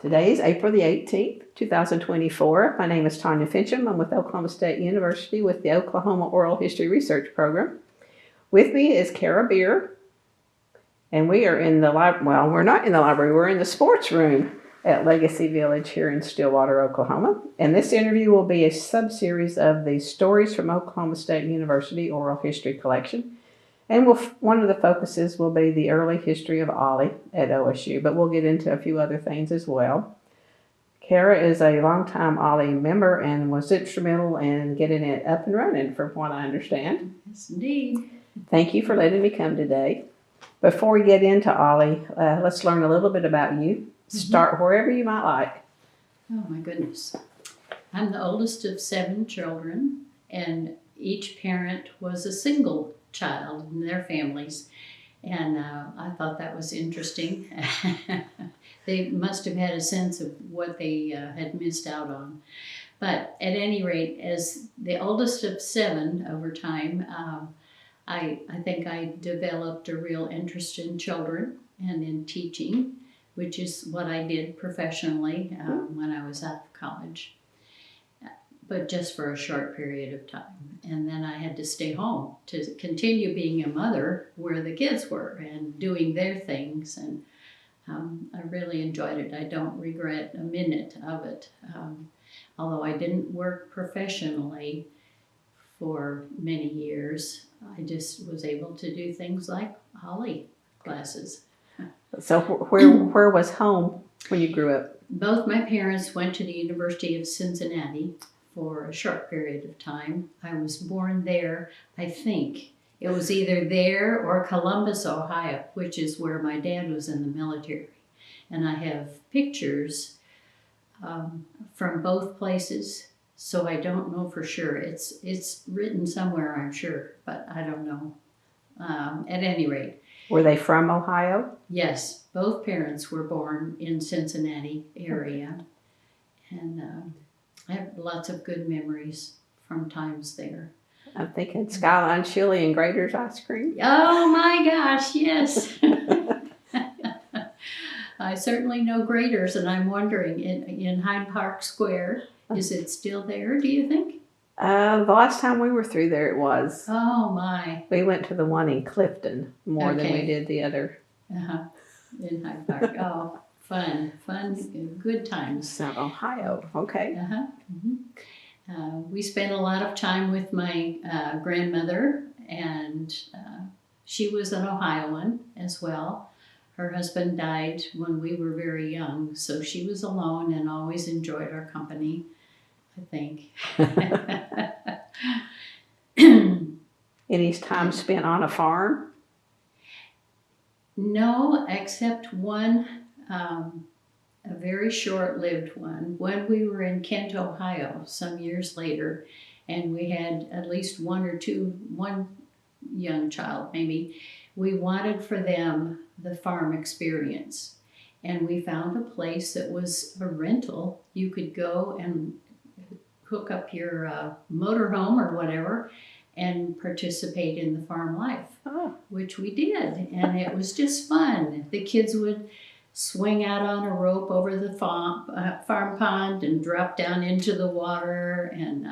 Today is April the 18th, 2024. My name is Tanya Finchum. I'm with Oklahoma State University with the Oklahoma Oral History Research Program. With me is Cara Beer, and we are in the library. Well, we're not in the library. We're in the sports room at Legacy Village here in Stillwater, Oklahoma. And this interview will be a sub-series of the Stories from Oklahoma State University Oral History Collection. And one of the focuses will be the early history of OLLI at OSU, but we'll get into a few other things as well. Cara is a longtime OLLI member and was instrumental in getting it up and running, from what I understand. Yes, indeed. Thank you for letting me come today. Before we get into OLLI, let's learn a little bit about you. Start wherever you might like. Oh, my goodness. I'm the oldest of 7 children, and each parent was a single child in their families, and I thought that was interesting. They must have had a sense of what they had missed out on. But at any rate, as the oldest of 7 over time, I think I developed a real interest in children and in teaching, which is what I did professionally when I was out of college, but just for a short period of time. And then I had to stay home to continue being a mother where the kids were and doing their things. And I really enjoyed it. I don't regret a minute of it. Although I didn't work professionally for many years, I just was able to do things like OLLI classes. So where was home when you grew up? Both my parents went to the University of Cincinnati for a short period of time. I was born there. I think it was either there or Columbus, Ohio, which is where my dad was in the military. And I have pictures from both places, so I don't know for sure. It's written somewhere, I'm sure, but I don't know. At any rate. Were they from Ohio? Yes, both parents were born in Cincinnati area, and I have lots of good memories from times there. I'm thinking Skyline Chili and Grater's ice cream. Oh my gosh, yes. I certainly know Grater's, and I'm wondering, in Hyde Park Square, is it still there, do you think? The last time we were through there, it was. Oh my. We went to the one in Clifton more than we did the other. In Hyde Park. Oh, fun, good times. So, Ohio, okay. We spent a lot of time with my grandmother, and she was an Ohioan as well. Her husband died when we were very young, so she was alone and always enjoyed our company, I think. Any time spent on a farm? No, except one, a very short-lived one, when we were in Kent, Ohio, some years later, and we had at least one young child maybe. We wanted for them the farm experience, and we found a place that was a rental. You could go and hook up your motorhome or whatever and participate in the farm life, which we did, and it was just fun. The kids would swing out on a rope over the farm pond and drop down into the water and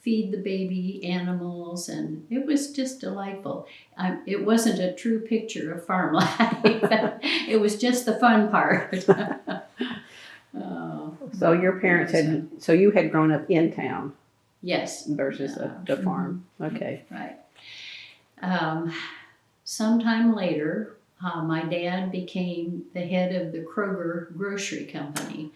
feed the baby animals, and it was just delightful. It wasn't a true picture of farm life. It was just the fun part. So your parents so you had grown up in town? Yes. Versus the farm. Okay. Right. Sometime later, my dad became the head of the Kroger grocery company,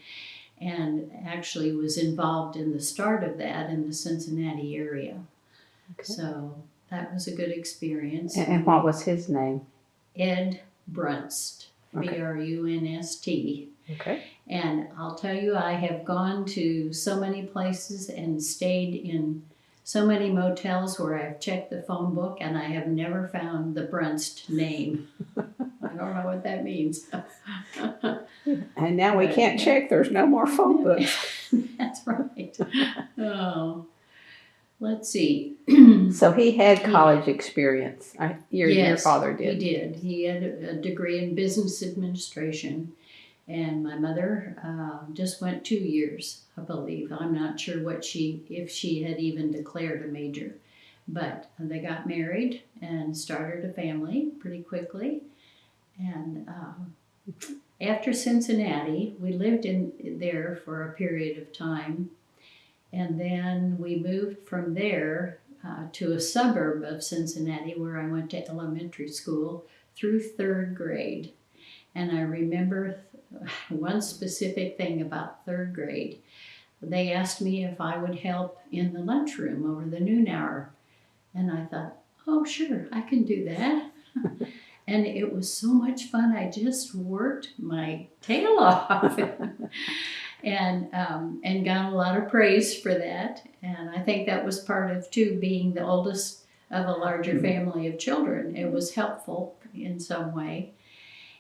and actually was involved in the start of that in the Cincinnati area. Okay. So that was a good experience. And what was his name? Ed Brunst, B-R-U-N-S-T. Okay. And I'll tell you, I have gone to so many places and stayed in so many motels where I've checked the phone book, and I have never found the Brunst name. I don't know what that means. And now we can't check. There's no more phone books. That's right. Oh, let's see. So he had college experience. Your father did. He did. He had a degree in business administration, And my mother just went 2 years, I believe. I'm not sure if she had even declared a major. But they got married and started a family pretty quickly. And after Cincinnati, we lived there for a period of time. And then we moved from there to a suburb of Cincinnati where I went to elementary school through 3rd grade. And I remember one specific thing about 3rd grade. They asked me if I would help in the lunchroom over the noon hour. And I thought, oh, sure, I can do that. And it was so much fun. I just worked my tail off and got a lot of praise for that. And I think that was part of, too, being the oldest of a larger family of children. It was helpful in some way.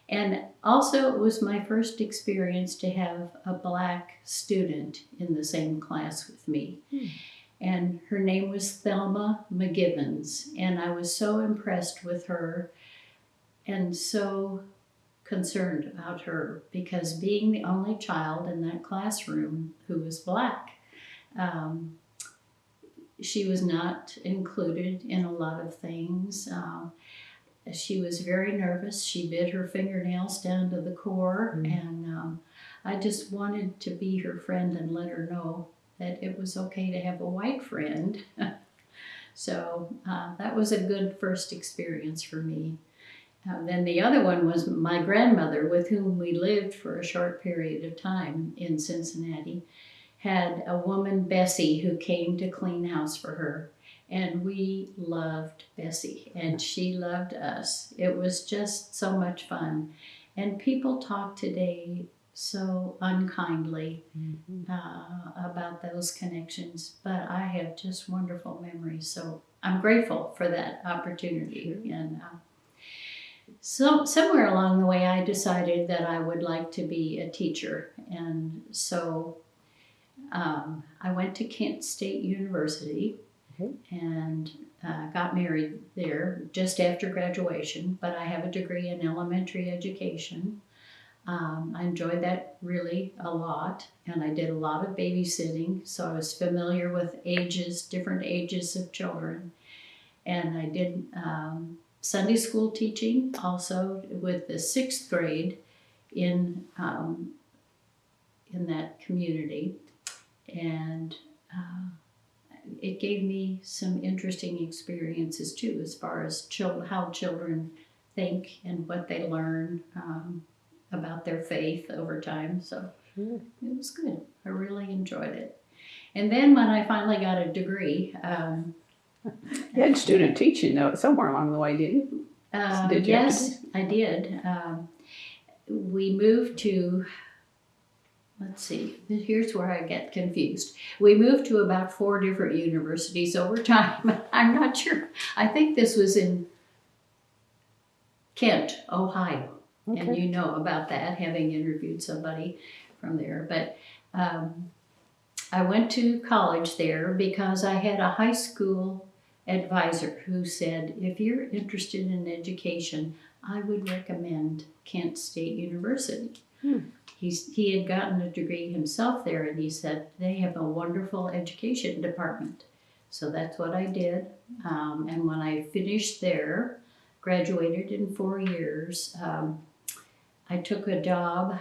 And also, it was my first experience to have a Black student in the same class with me. And her name was Thelma McGivens. And I was so impressed with her and so concerned about her, because being the only child in that classroom who was Black, she was not included in a lot of things. She was very nervous. She bit her fingernails down to the core, and I just wanted to be her friend and let her know that it was okay to have a white friend. So that was a good first experience for me. Then the other one was my grandmother, with whom we lived for a short period of time in Cincinnati, had a woman, Bessie, who came to clean house for her. And we loved Bessie, and she loved us. It was just so much fun. And people talk today so unkindly about those connections, but I have just wonderful memories. So I'm grateful for that opportunity. And so somewhere along the way, I decided that I would like to be a teacher. And so I went to Kent State University and got married there just after graduation, but I have a degree in elementary education. I enjoyed that really a lot, and I did a lot of babysitting, so I was familiar with different ages of children. And I did Sunday school teaching also with the 6th grade in that community. And it gave me some interesting experiences too, as far as how children think and what they learn about their faith over time. So it was good. I really enjoyed it. And then when I finally got a degree, you had student teaching though somewhere along the way, didn't you? Yes, I did. We moved to, let's see, here's where I get confused. We moved to about 4 different universities over time. I'm not sure. I think this was in Kent, Ohio. Okay. And you know about that, having interviewed somebody from there. But I went to college there because I had a high school advisor who said, if you're interested in education, I would recommend Kent State University. He had gotten a degree himself there, and he said, they have a wonderful education department. So that's what I did. And when I finished there, graduated in 4 years, I took a job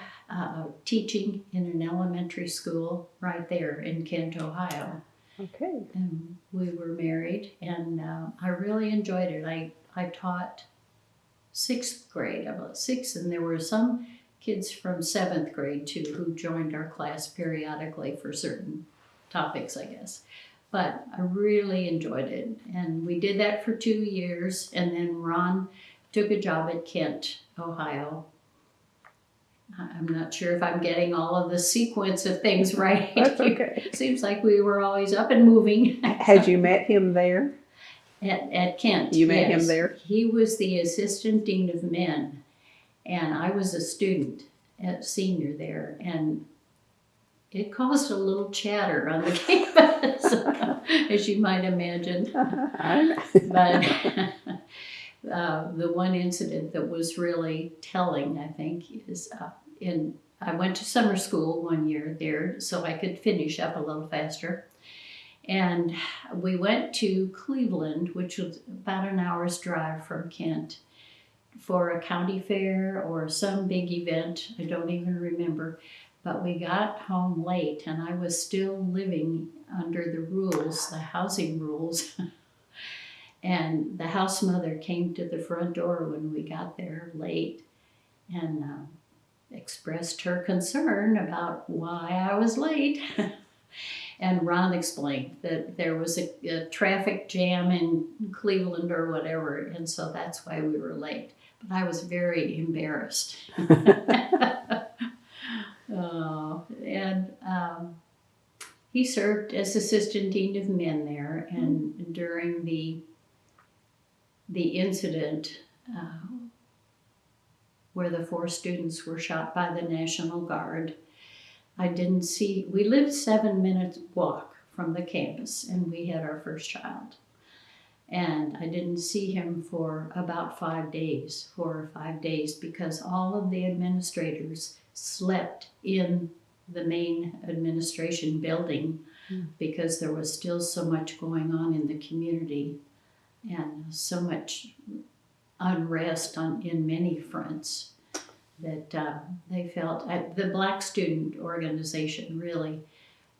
teaching in an elementary school right there in Kent, Ohio. Okay. And we were married, and I really enjoyed it. I taught 6th grade, about 6th, and there were some kids from 7th grade too who joined our class periodically for certain topics, I guess. But I really enjoyed it, and we did that for 2 years, and then Ron took a job at Kent, Ohio. I'm not sure if I'm getting all of the sequence of things right. That's okay. Seems like we were always up and moving. Had you met him there? At Kent, you met yes. him there? He was the assistant dean of men, and I was a student, a senior there, and it caused a little chatter on the campus, as you might imagine. But the one incident that was really telling, I think, is in I went to summer school 1 year there so I could finish up a little faster. And we went to Cleveland, which was about an hour's drive from Kent, for a county fair or some big event. I don't even remember. But we got home late, and I was still living under the rules, the housing rules. And the house mother came to the front door when we got there late and expressed her concern about why I was late. And Ron explained that there was a traffic jam in Cleveland or whatever, and so that's why we were late. But I was very embarrassed. He served as assistant dean of men there, and during the incident where the 4 students were shot by the National Guard, we lived 7 minutes walk from the campus, and we had our first child. And I didn't see him for about 4 or 5 days, because all of the administrators slept in the main administration building because there was still so much going on in the community and so much unrest in many fronts that they felt. The Black Student Organization really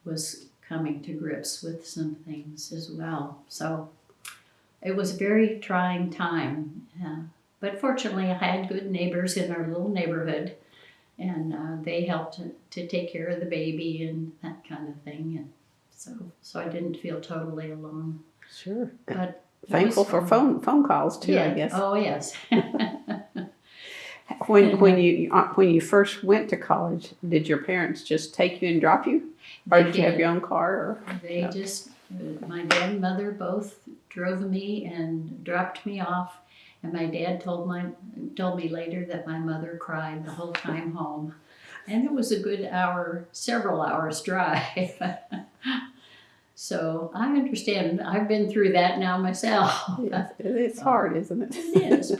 was coming to grips with some things as well. So it was a very trying time. But fortunately, I had good neighbors in our little neighborhood, and they helped to take care of the baby and that kind of thing. And so I didn't feel totally alone. Sure. But thankful for phone calls too, yeah. I guess. Oh, yes. When you first went to college, did your parents just take you and drop you, or did you have your own car? Or they just, my dad and mother both drove me and dropped me off, and my dad told me later that my mother cried the whole time home, and it was a good several hours drive. So I understand. I've been through that now myself. Yes, it's hard, isn't it? It is,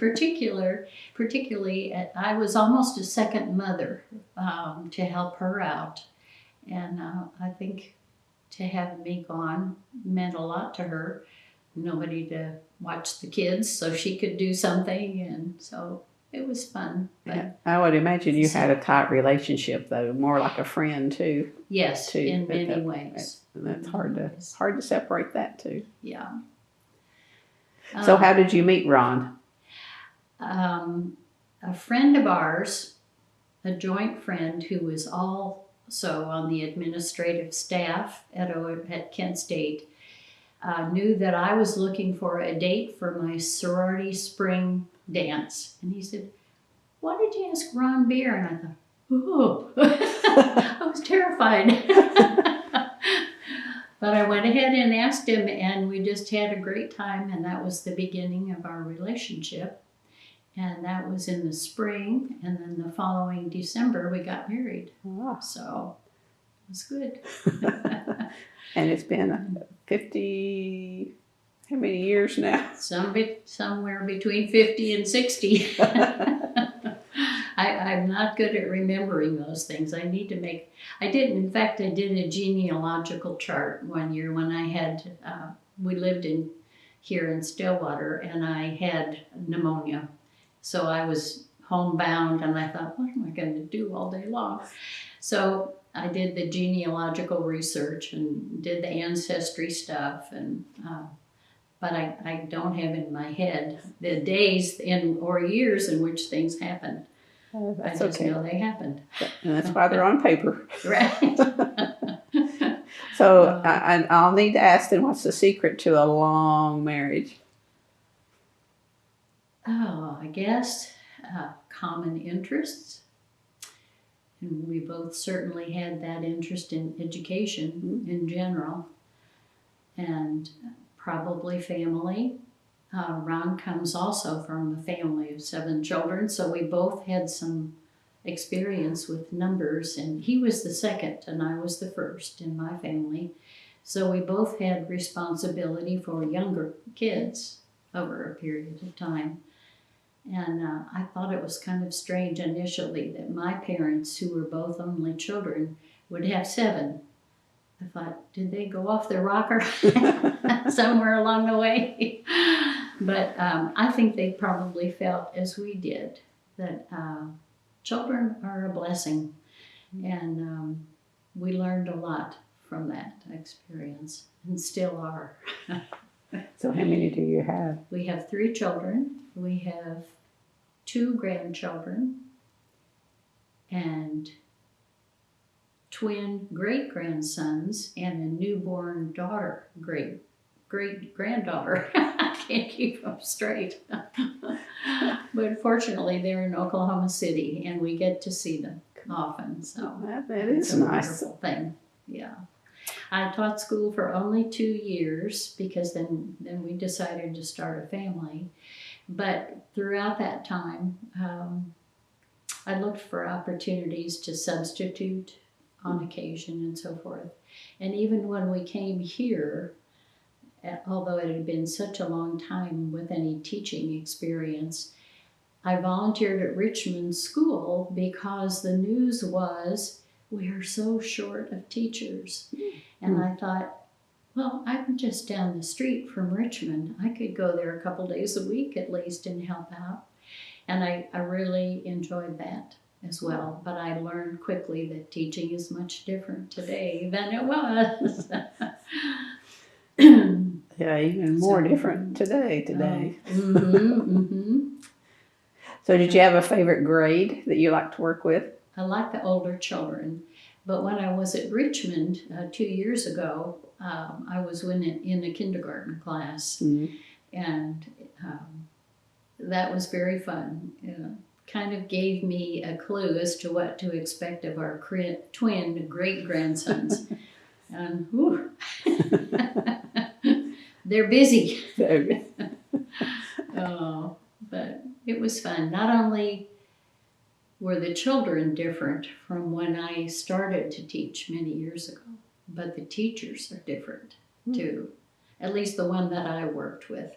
particularly I was almost a second mother to help her out. And I think to have me gone meant a lot to her. Nobody to watch the kids so she could do something, and so it was fun. But yeah. I would imagine you had a tight relationship, though, more like a friend too. Yes, in many ways. And that's hard to separate that too. Yeah. So how did you meet Ron? A friend of ours, a joint friend who was also on the administrative staff at Kent State, knew that I was looking for a date for my sorority spring dance. And he said, "Why did you ask Ron Beer?" And I thought, oh, I was terrified. But I went ahead and asked him, and we just had a great time, and that was the beginning of our relationship. And that was in the spring, and then the following December we got married. Oh. So it was good. And it's been 50, how many years now? Somewhere between 50 and 60. I'm not good at remembering those things. I did a genealogical chart 1 year when I had, we lived here in Stillwater, and I had pneumonia. So I was homebound, and I thought, what am I going to do all day long? So I did the genealogical research and did the ancestry stuff, and but I don't have in my head the days or years in which things happened. I just know they happened. And that's why they're on paper. Right. So I'll need to ask then, what's the secret to a long marriage? Oh, I guess common interests. And we both certainly had that interest in education in general, and probably family. Ron comes also from a family of 7 children, so we both had some experience with numbers, and he was the second and I was the first in my family. So we both had responsibility for younger kids over a period of time. And I thought it was kind of strange initially that my parents, who were both only children, would have 7. I thought, did they go off their rocker somewhere along the way? But I think they probably felt as we did, that children are a blessing. And we learned a lot from that experience, and still are. So how many do you have? We have 3 children. We have 2 grandchildren and twin great-grandsons and a newborn daughter, great-granddaughter. I can't keep them straight. But fortunately, they're in Oklahoma City, and we get to see them often. So That it's is a nice. wonderful thing. Yeah. I taught school for only 2 years because then we decided to start a family. But throughout that time, I looked for opportunities to substitute on occasion and so forth. And even when we came here, although it had been such a long time with any teaching experience, I volunteered at Richmond School because the news was, we are so short of teachers. And I thought, well, I'm just down the street from Richmond. I could go there a couple days a week at least and help out. And I really enjoyed that as well. But I learned quickly that teaching is much different today than it was. Yeah, even more different today. So did you have a favorite grade that you like to work with? I like the older children. But when I was at Richmond 2 years ago, I was in a kindergarten class. And that was very fun. Kind of gave me a clue as to what to expect of our twin great-grandsons. And whew, they're busy. But it was fun. Not only were the children different from when I started to teach many years ago, but the teachers are different too. At least the one that I worked with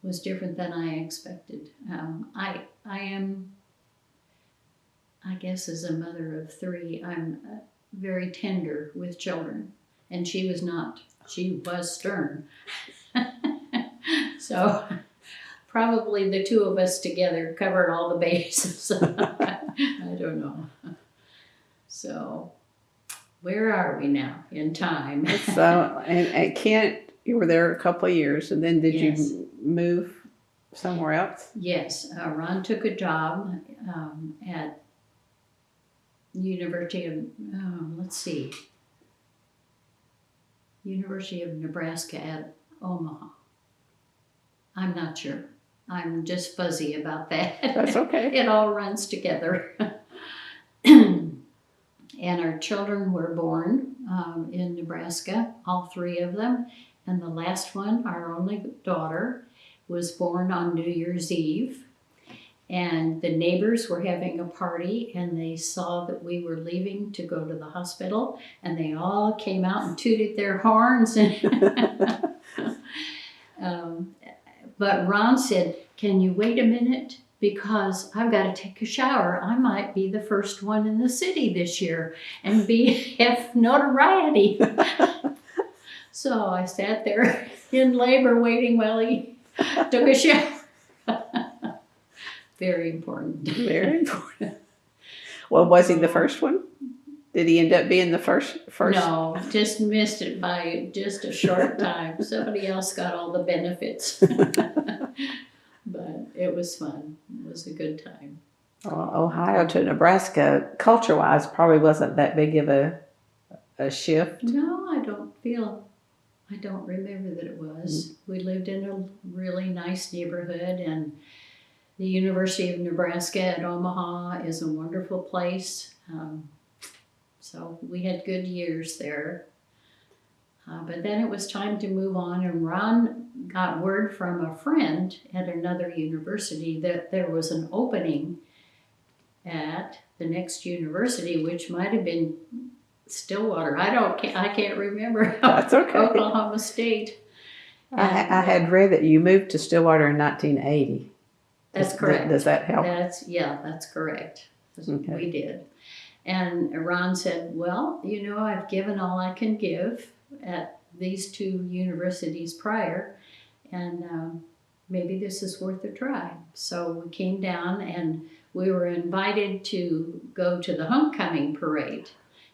was different than I expected. I guess as a mother of 3, I'm very tender with children, and she was not. She was stern. So probably the 2 of us together covered all the bases. I don't know. So where are we now in time? So, and at Kent, you were there a couple of years, and then did Yes. you move somewhere else? Yes, Ron took a job at University of, University of Nebraska at Omaha. I'm not sure. I'm just fuzzy about that. That's okay. It all runs together. And our children were born in Nebraska, all 3 of them. And the last one, our only daughter, was born on New Year's Eve. And the neighbors were having a party, and they saw that we were leaving to go to the hospital, and they all came out and tooted their horns. But Ron said, "Can you wait a minute? Because I've got to take a shower. I might be the first one in the city this year and have notoriety." So I sat there in labor waiting while he took a shower. Very important. Very important. Well, was he the first one? Did he end up being the first? No, just missed it by just a short time. Somebody else got all the benefits. But it was fun. It was a good time. Well, Ohio to Nebraska, culture-wise, probably wasn't that big of a shift. No, I don't remember that it was. We lived in a really nice neighborhood, and the University of Nebraska at Omaha is a wonderful place. So we had good years there. But then it was time to move on, and Ron got word from a friend at another university that there was an opening at the next university, which might have been Stillwater. I can't remember. That's okay. Oklahoma State. I had read that you moved to Stillwater in 1980. That's correct. Does that help? That's correct. Okay. We did. And Ron said, well, I've given all I can give at these two universities prior, and maybe this is worth a try. So we came down and we were invited to go to the homecoming parade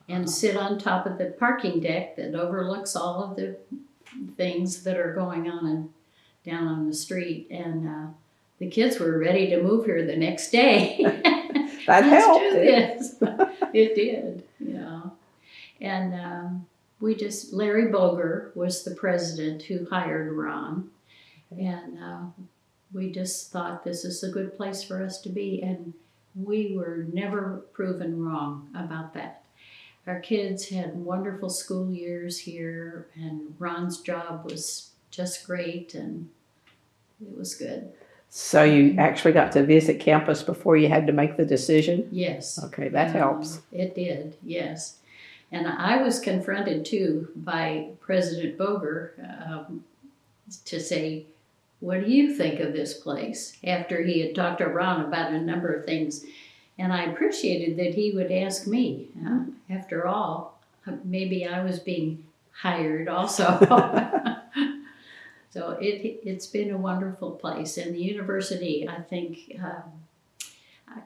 and sit on top of the parking deck that overlooks all of the things that are going on down on the street. And the kids were ready to move here the next day. That Let's helped. do this. It did, And Larry Boger was the president who hired Ron. And we just thought this is a good place for us to be. And we were never proven wrong about that. Our kids had wonderful school years here, and Ron's job was just great, and it was good. So you actually got to visit campus before you had to make the decision? Yes. Okay, that helps. It did, yes. And I was confronted too by President Boger to say, what do you think of this place? After he had talked to Ron about a number of things. And I appreciated that he would ask me. After all, maybe I was being hired also. So it's been a wonderful place. And the university, I think,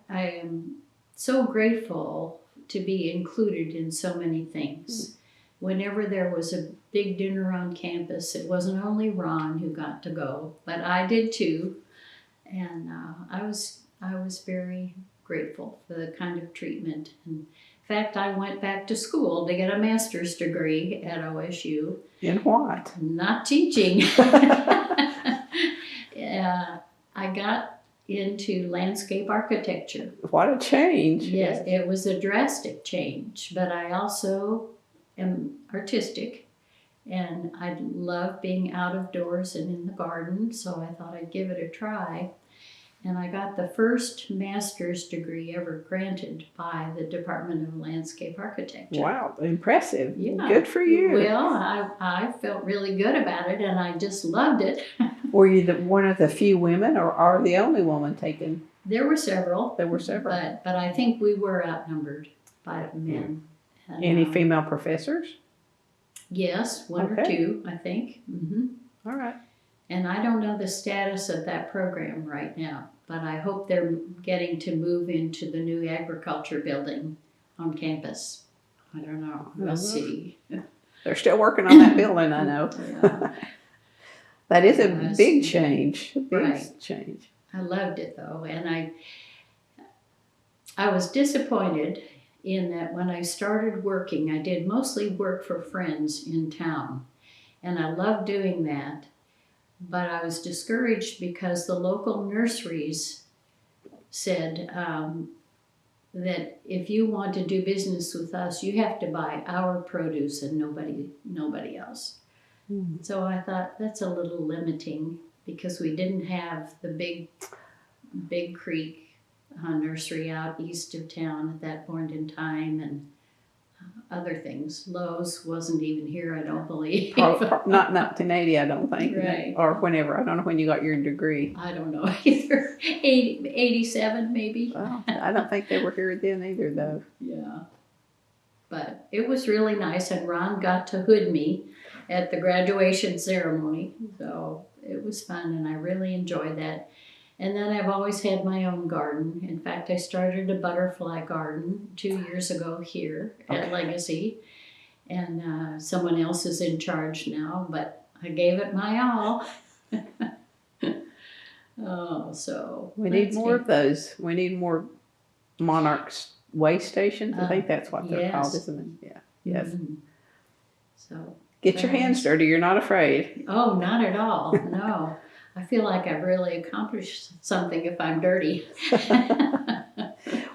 I am so grateful to be included in so many things. Whenever there was a big dinner on campus, it wasn't only Ron who got to go, but I did too. And I was very grateful for the kind of treatment. And in fact, I went back to school to get a master's degree at OSU. In what? Not teaching. I got into landscape architecture. What a change. Yes, it was a drastic change, but I also am artistic, and I love being out of doors and in the garden, so I thought I'd give it a try. And I got the first master's degree ever granted by the Department of Landscape Architecture. Wow, impressive. Yeah. Good for you. Well, I felt really good about it, and I just loved it. Were you one of the few women, or are the only woman taken? There were several. But I think we were outnumbered by men. And, any female professors? Yes, one or two, I think. Mm-hmm. All right. And I don't know the status of that program right now, but I hope they're getting to move into the new agriculture building on campus. I don't know. We'll see. They're still working on that building, I know. Yeah. That is a big change. Right. Change. I loved it though, and I was disappointed in that when I started working, I did mostly work for friends in town, and I loved doing that. But I was discouraged because the local nurseries said that if you want to do business with us, you have to buy our produce and nobody else. Mm. So I thought that's a little limiting because we didn't have the big creek nursery out east of town at that point in time, and other things. Lowe's wasn't even here, I don't believe. Not 1980, I don't think. Right. Or whenever. I don't know when you got your degree. I don't know either. 87 maybe. Well, I don't think they were here then either, though. Yeah. But it was really nice, and Ron got to hood me at the graduation ceremony. So it was fun, and I really enjoyed that. And then I've always had my own garden. In fact, I started a butterfly garden 2 years ago here at Legacy. And someone else is in charge now, but I gave it my all. We need more of those. We need more Monarchs way stations. I think that's what they're called, isn't it? Yeah. Yes. Mm-hmm. So get your hands dirty. You're not afraid. Oh, not at all. No. I feel like I've really accomplished something if I'm dirty.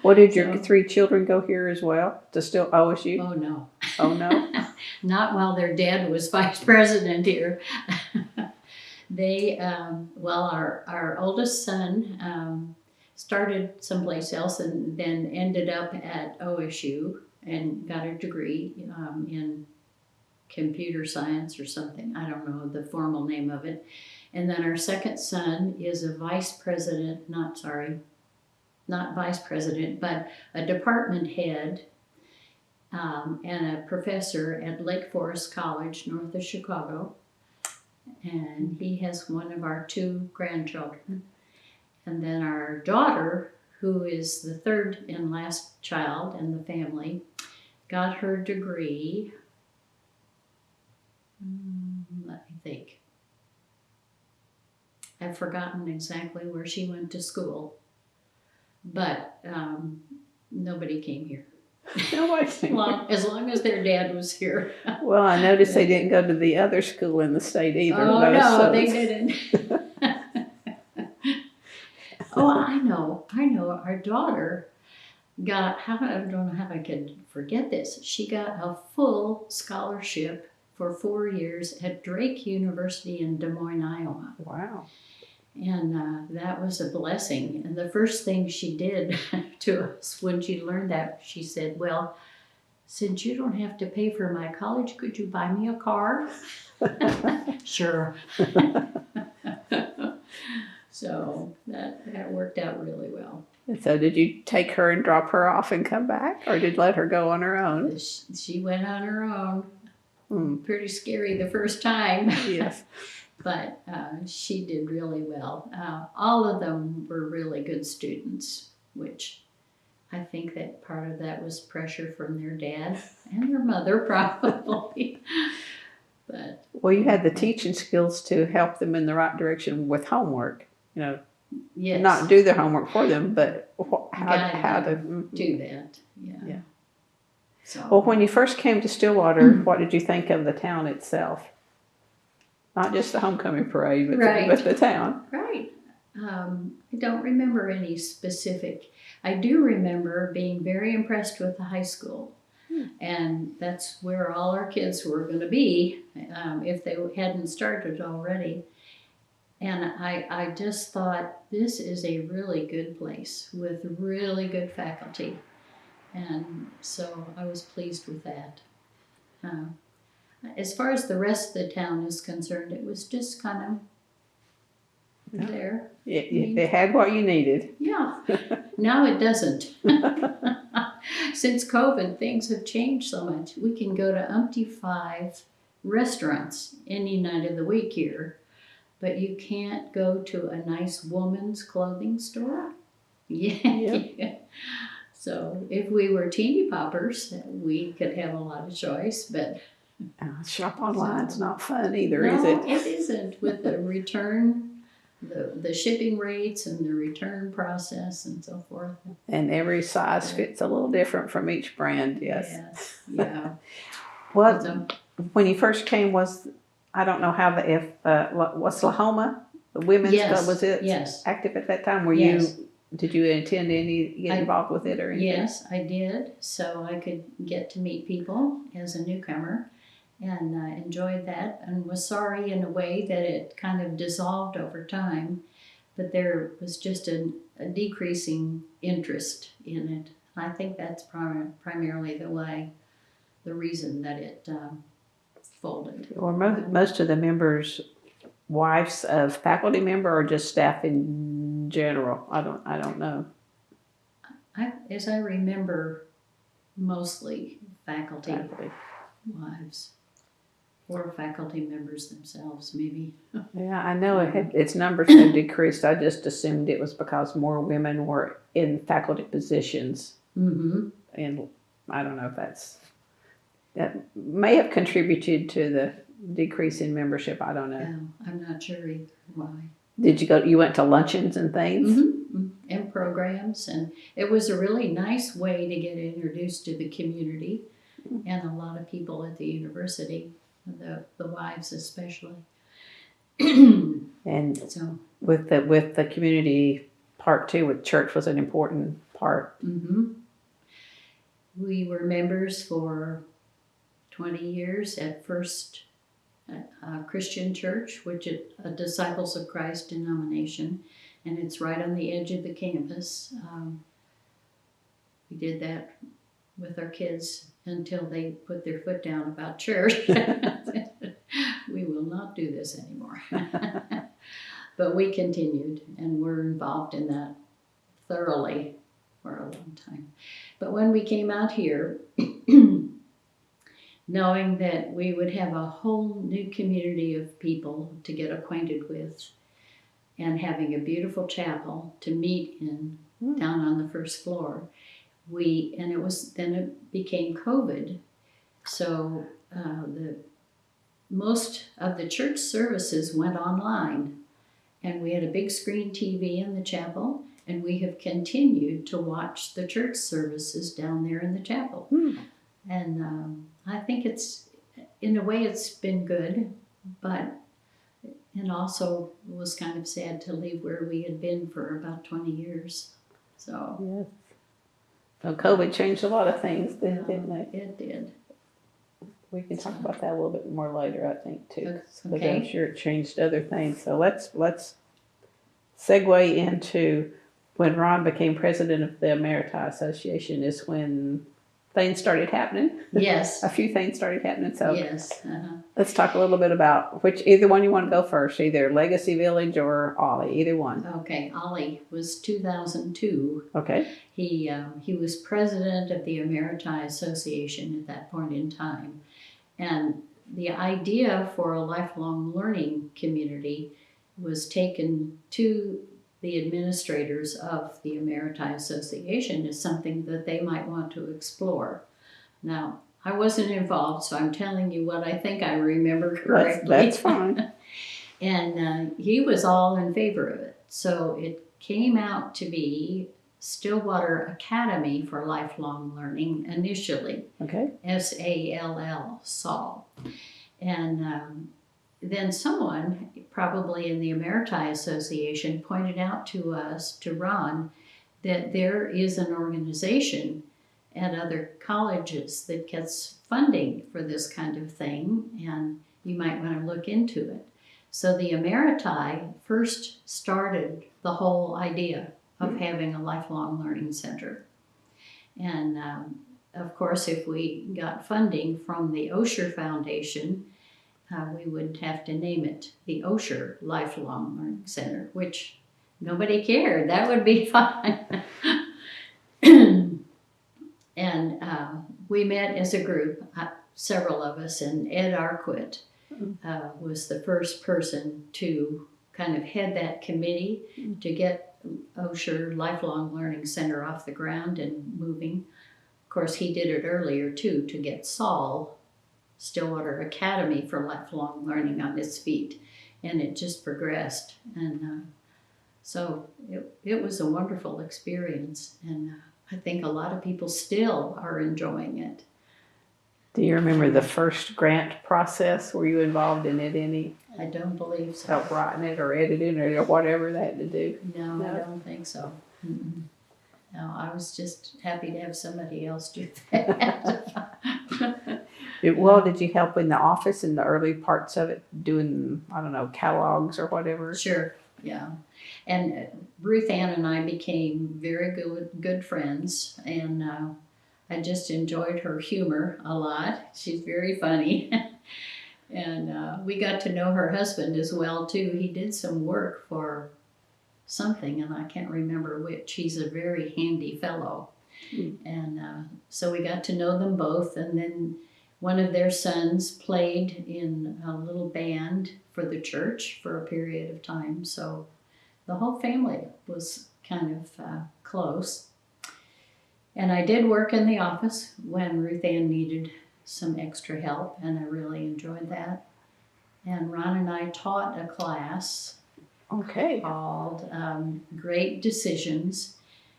Well, did your 3 children go here as well to still OSU? Oh, no. Oh, no? Not while their dad was vice president here. They, our oldest son started someplace else and then ended up at OSU and got a degree in computer science or something. I don't know the formal name of it. And then our second son is a vice president, not vice president, but a department head and a professor at Lake Forest College, north of Chicago. And he has one of our 2 grandchildren. And then our daughter, who is the third and last child in the family, got her degree, let me think. I've forgotten exactly where she went to school, but nobody came here. No, I see. As long as their dad was here. Well, I noticed they didn't go to the other school in the state either. Oh, though, no, so they didn't. Oh, I know. Our daughter got, I don't know how I could forget this. She got a full scholarship for 4 years at Drake University in Des Moines, Iowa. Wow. And that was a blessing. And the first thing she did to us when she learned that, she said, well, since you don't have to pay for my college, could you buy me a car? Sure. So that worked out really well. So did you take her and drop her off and come back, or did you let her go on her own? She went on her own. Pretty scary the first time. Yes. But she did really well. All of them were really good students, which I think that part of that was pressure from their dad and their mother probably. But Well, you had the teaching skills to help them in the right direction with homework. yes, Not do their homework for them, but how Guide to do that. Yeah. So Well, when you first came to Stillwater, what did you think of the town itself? Not just the homecoming parade, but, Right. but the town. right. I don't remember any specific. I do remember being very impressed with the high school. And that's where all our kids were going to be if they hadn't started already. And I just thought, this is a really good place with really good faculty. And so I was pleased with that. As far as the rest of the town is concerned, it was just kind of there. It had what you needed. Yeah. Now it doesn't. Since COVID, things have changed so much. We can go to 5 restaurants any night of the week here, but you can't go to a nice woman's clothing store. Yeah. So if we were teeny poppers, we could have a lot of choice, but Shop online's not fun either, no, is it? it isn't. With the return, the shipping rates and the return process and so forth. And every size fits a little different from each brand, yes. Yeah. Well, when you first came, I don't know how was Lahoma, the women's club, was it active at that time? Did you intend to get involved with it or anything? Yes, I did. So I could get to meet people as a newcomer and enjoyed that, and was sorry in a way that it kind of dissolved over time. But there was just a decreasing interest in it. I think that's primarily the reason that it folded. Or most of the members wives of faculty member or just staff in general? I don't know. As I remember, mostly faculty wives or faculty members themselves, maybe. Yeah, I know its numbers have decreased. I just assumed it was because more women were in faculty positions. Mm-hmm. And I don't know if that may have contributed to the decrease in membership. I don't know. Yeah, I'm not sure either why. Did you go? You went to luncheons and things? Mm-hmm. And programs, and it was a really nice way to get introduced to the community and a lot of people at the university, the wives especially. And so with the community part too, with church was an important part. Mm-hmm. We were members for 20 years at First Christian Church, which is a Disciples of Christ denomination, and it's right on the edge of the campus. We did that with our kids until they put their foot down about church. We will not do this anymore. But we continued and were involved in that thoroughly for a long time. But when we came out here, knowing that we would have a whole new community of people to get acquainted with and having a beautiful chapel to meet in down on the first floor, it became COVID. So most of the church services went online, and we had a big screen TV in the chapel, and we have continued to watch the church services down there in the chapel. And I think in a way it's been good, and also it was kind of sad to leave where we had been for about 20 years. So Yes. So COVID changed a lot of things then, didn't it? It did. We can talk about that a little bit more later, I think, too. But Okay. I'm sure it changed other things. So let's segue into when Ron became president of the Emeriti Association is when things started happening. Yes. A few things started happening. So Yes. let's talk a little bit about either one you want to go first, either Legacy Village or OLLI, either one. Okay. OLLI was 2002. Okay. He was president of the Emeriti Association at that point in time. And the idea for a lifelong learning community was taken to the administrators of the Emeriti Association as something that they might want to explore. Now, I wasn't involved, so I'm telling you what I think I remember correctly. That's fine. And he was all in favor of it. So it came out to be Stillwater Academy for Lifelong Learning initially. Okay. SALL, SAL. And then someone, probably in the Emeriti Association, pointed out to us, to Ron, that there is an organization at other colleges that gets funding for this kind of thing, and you might want to look into it. So the Emeriti first started the whole idea of having a lifelong learning center. And of course, if we got funding from the Osher Foundation, we would have to name it the Osher Lifelong Learning Center, which nobody cared. That would be fine. And we met as a group, several of us, and Ed Arquette was the first person to kind of head that committee to get Osher Lifelong Learning Center off the ground and moving. Of course, he did it earlier too, to get SAL, Stillwater Academy for Lifelong Learning, on its feet, and it just progressed. And so it was a wonderful experience, and I think a lot of people still are enjoying it. Do you remember the first grant process? Were you involved in it any? I don't believe so. Help writing it or editing it or whatever that had to do? No, I don't think so. Mm-mm. No, I was just happy to have somebody else do that. Did you help in the office in the early parts of it, doing, I don't know, catalogs or whatever? Sure, yeah. And Ruth Ann and I became very good friends, and I just enjoyed her humor a lot. She's very funny. And we got to know her husband as well, too. He did some work for something, and I can't remember which. He's a very handy fellow. And so we got to know them both, and then one of their sons played in a little band for the church for a period of time. So the whole family was kind of close. And I did work in the office when Ruth Ann needed some extra help, and I really enjoyed that. And Ron and I taught a class called Great Decisions,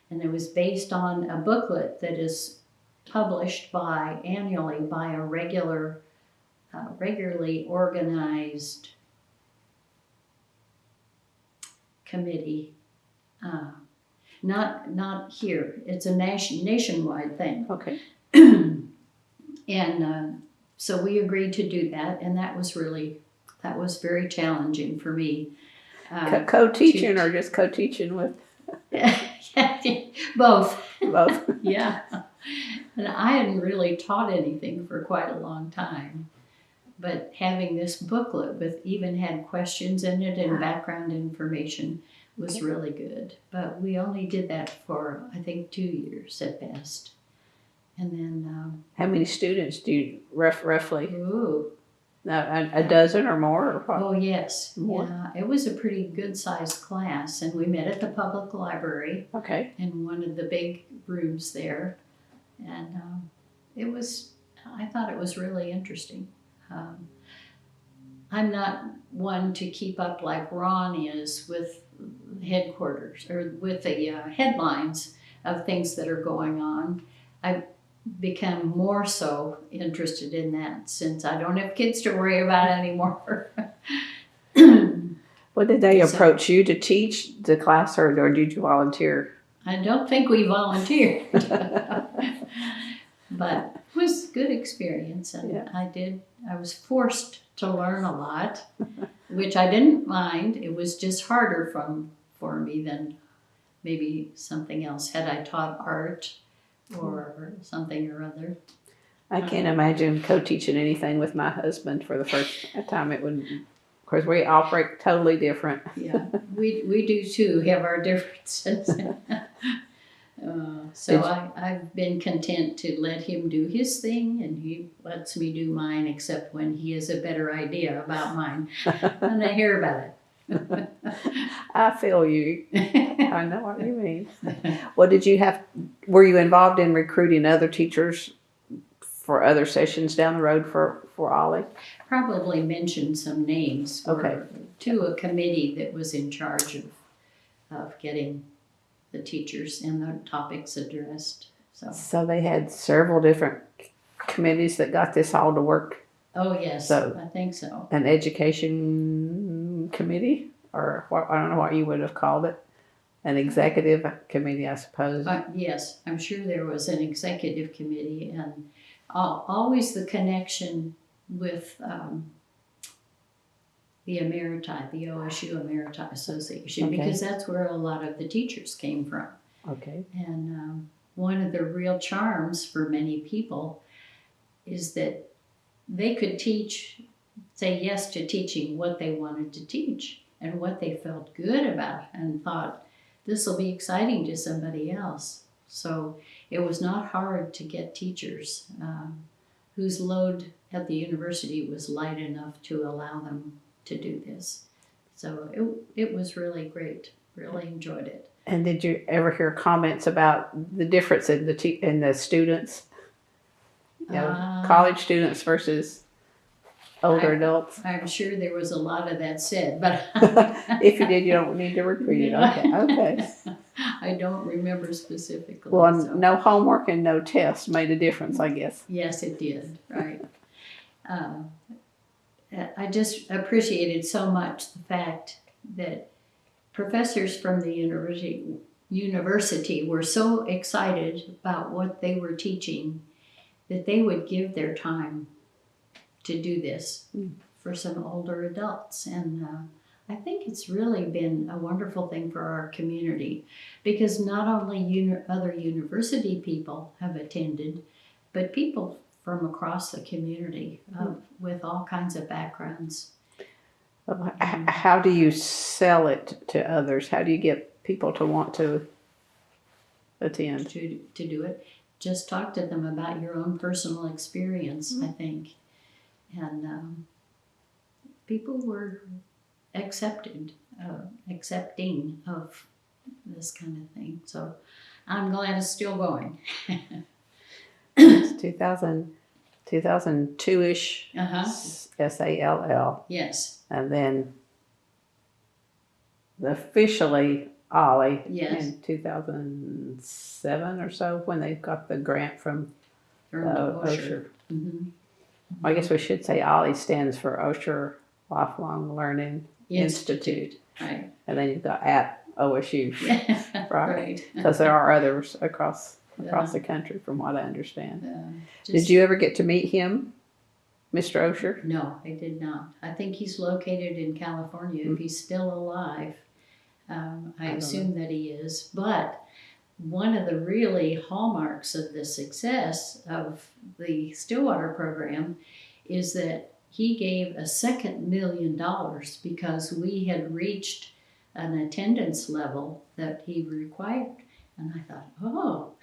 and it was based on a booklet that is published annually by a regularly organized committee. Not here. It's a nationwide thing. Okay. And so we agreed to do that, and that was very challenging for me. Co-teaching or just co-teaching with? Both. Both. Yeah. And I hadn't really taught anything for quite a long time. but having this booklet with even had questions in it and background information was really good. But we only did that for, I think, 2 years at best. And then, How many students do you roughly? ooh, A dozen or more? Or what? oh yes, More? yeah, it was a pretty good sized class, and we met at the public library Okay. in one of the big rooms there, and I thought it was really interesting. I'm not one to keep up like Ron is with headquarters or with the headlines of things that are going on. I've become more so interested in that since I don't have kids to worry about anymore. Well, did they So- approach you to teach the class, or did you volunteer? I don't think we volunteered, but it was a good experience, and Yeah. I was forced to learn a lot, which I didn't mind. It was just harder for me than maybe something else. Had I taught art or something or other. I can't imagine co-teaching anything with my husband for the first time. It would, of course, we operate totally different. Yeah, we do too have our differences. So I've been content to let him do his thing, and he lets me do mine, except when he has a better idea about mine, and I hear about it. I feel you. I know what you mean. Well, were you involved in recruiting other teachers for other sessions down the road for OLLI? Probably mention some names to a committee that was in charge of getting the teachers and the topics addressed. So they had several different committees that got this all to work. Oh yes, So- I think so. An education committee, or what, I don't know what you would have called it. An executive committee, I suppose. Yes, I'm sure there was an executive committee, and always the connection with the Emeriti, the OSU Emeriti Association, Okay. because that's where a lot of the teachers came from. Okay. And one of the real charms for many people is that they could say yes to teaching what they wanted to teach and what they felt good about and thought, this will be exciting to somebody else. So it was not hard to get teachers whose load at the university was light enough to allow them to do this. So it was really great. Really enjoyed it. And did you ever hear comments about the difference in the students? You know, college students versus older adults? I'm sure there was a lot of that said, but If you did, you don't need to repeat it. Okay. I don't remember specifically. Well, so. no homework and no test made a difference, I guess. Yes, it did. Right. I just appreciated so much the fact that professors from the university were so excited about what they were teaching that they would give their time to do this for some older adults. And I think it's really been a wonderful thing for our community, because not only other university people have attended, but people from across the community with all kinds of backgrounds. How do you sell it to others? How do you get people to want to attend? To do it, just talk to them about your own personal experience, I think. And people were accepting of this kind of thing. So I'm glad it's still going. It's 2002-ish, SALL. Yes. And then officially OLLI Yes. in 2007 or so, when they got the grant from Osher. OSHR. Mm-hmm. I guess we should say OLLI stands for Osher Lifelong Learning Institute. Right. And then you've got at OSU, Right. because there are others across the country, from what I understand. Did Just- you ever get to meet him, Mr. Osher? No, I did not. I think he's located in California, if he's still alive. I assume that he is. But one of the really hallmarks of the success of the Stillwater program is that he gave a second $1 million because we had reached an attendance level that he required. And I thought, oh,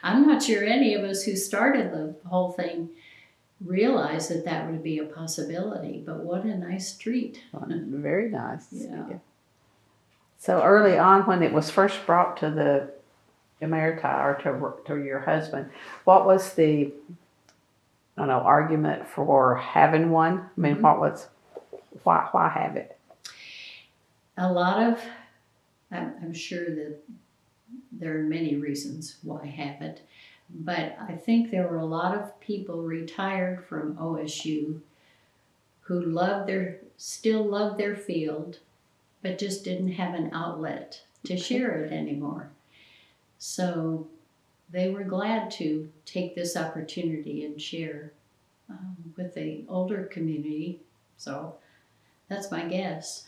I'm not sure any of us who started the whole thing realized that that would be a possibility, but what a nice treat. Very nice. Yeah. So early on, when it was first brought to the America or to your husband, what was the, I don't know, argument for having one? I mean, why have it? A lot of, I'm sure that there are many reasons why have it, but I think there were a lot of people retired from OSU who still loved their field, but just didn't have an outlet to share it anymore. So they were glad to take this opportunity and share with the older community. So that's my guess.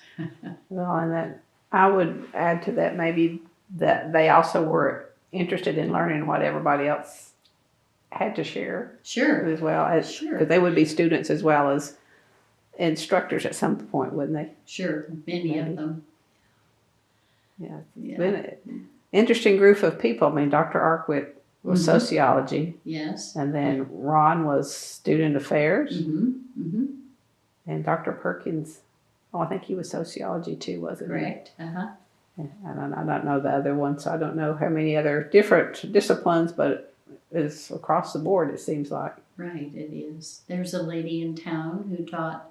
Well, and that I would add to that maybe that they also were interested in learning what everybody else had to share. Sure. As well as, Sure. because they would be students as well as instructors at some point, wouldn't they? Sure, many of them. Yeah. Yeah. Been an interesting group of people. I mean, Dr. Arkwit was sociology, Yes. and then Ron was student affairs, and Dr. Perkins, I think he was sociology too, wasn't he? Correct. And I don't know the other one, so I don't know how many other different disciplines, but it's across the board, it seems like. Right, it is. There's a lady in town who taught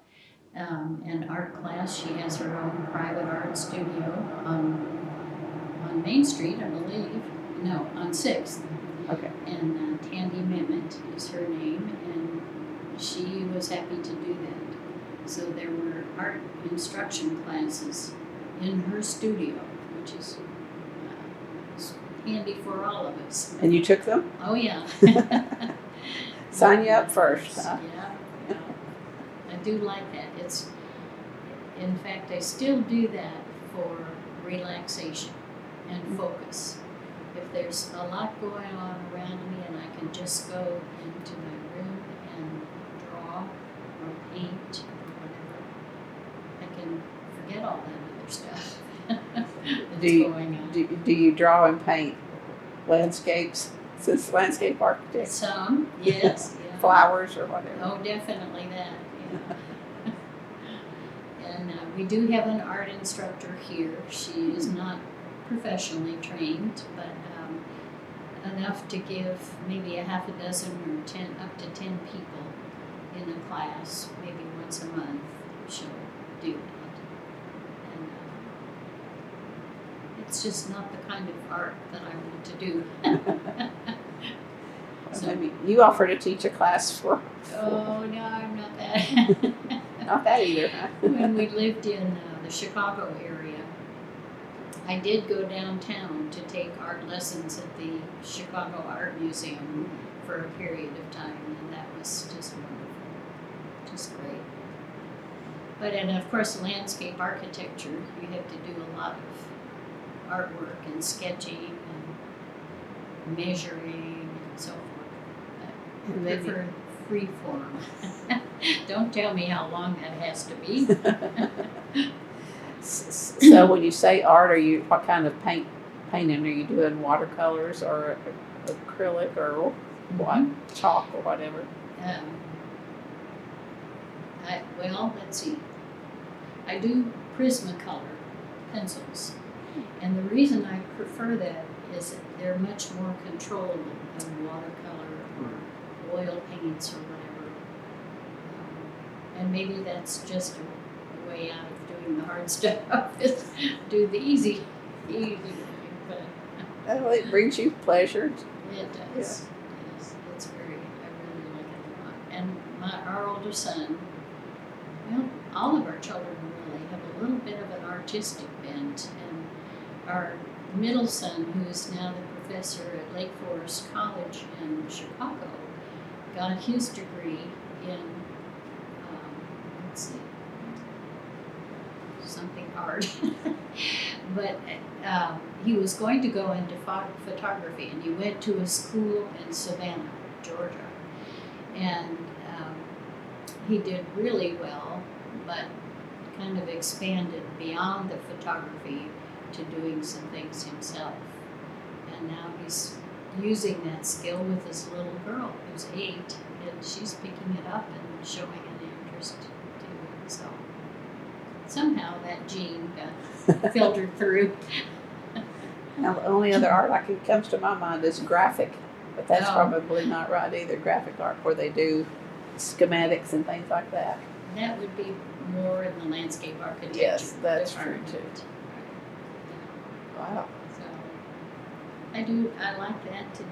an art class. She has her own private art studio on Main Street, I believe. No, on 6th. Okay. And Tandy Mimit is her name, and she was happy to do that. So there were art instruction classes in her studio, which is handy for all of us. And you took them? Oh, yeah. Sign you up first, huh? Yeah. I do like that. In fact, I still do that for relaxation and focus. If there's a lot going on around me and I can just go into my room and draw or paint or whatever, I can forget all that other stuff that's going on. Do you draw and paint landscapes, since landscape architect? Some, yes. Yeah. Flowers or whatever? Oh, definitely that, yeah. And we do have an art instructor here. She is not professionally trained, but enough to give maybe a half a dozen or 10, up to 10 people in a class, maybe once a month. She'll do that. And it's just not the kind of art that I want to do. So, maybe you offer to teach a class for. Oh, no, I'm not that. Not that either, huh? When we lived in the Chicago area, I did go downtown to take art lessons at the Chicago Art Museum for a period of time, and that was just wonderful, just great. But, and of course, landscape architecture, you have to do a lot of artwork and sketching and measuring and so forth. And I prefer free form. Don't tell me how long that has to be. So when you say art, what kind of painting are you doing? Watercolors or acrylic or what? Chalk or whatever? Well, let's see. I do Prismacolor pencils, and the reason I prefer that is that they're much more controllable than watercolor or oil paints or whatever. And maybe that's just a way out of doing the hard stuff, is do the easy way. But Well, it brings you pleasure. it does. Yes, it's I really like it a lot. And our older son, well, all of our children really have a little bit of an artistic bent, and our middle son, who is now the professor at Lake Forest College in Chicago, got his degree in, let's see, something hard, but he was going to go into photography, and he went to a school in Savannah, Georgia, and he did really well, but kind of expanded beyond the photography to doing some things himself. And now he's using that skill with his little girl who's 8, and she's picking it up and showing an interest too. So somehow that gene got filtered through. Now, the only other art comes to my mind is graphic, but that's Oh. probably not right either. Graphic art, where they do schematics and things like that. That would be more in the landscape architecture. Yes, that's true department. too. Right. Wow. So I like that to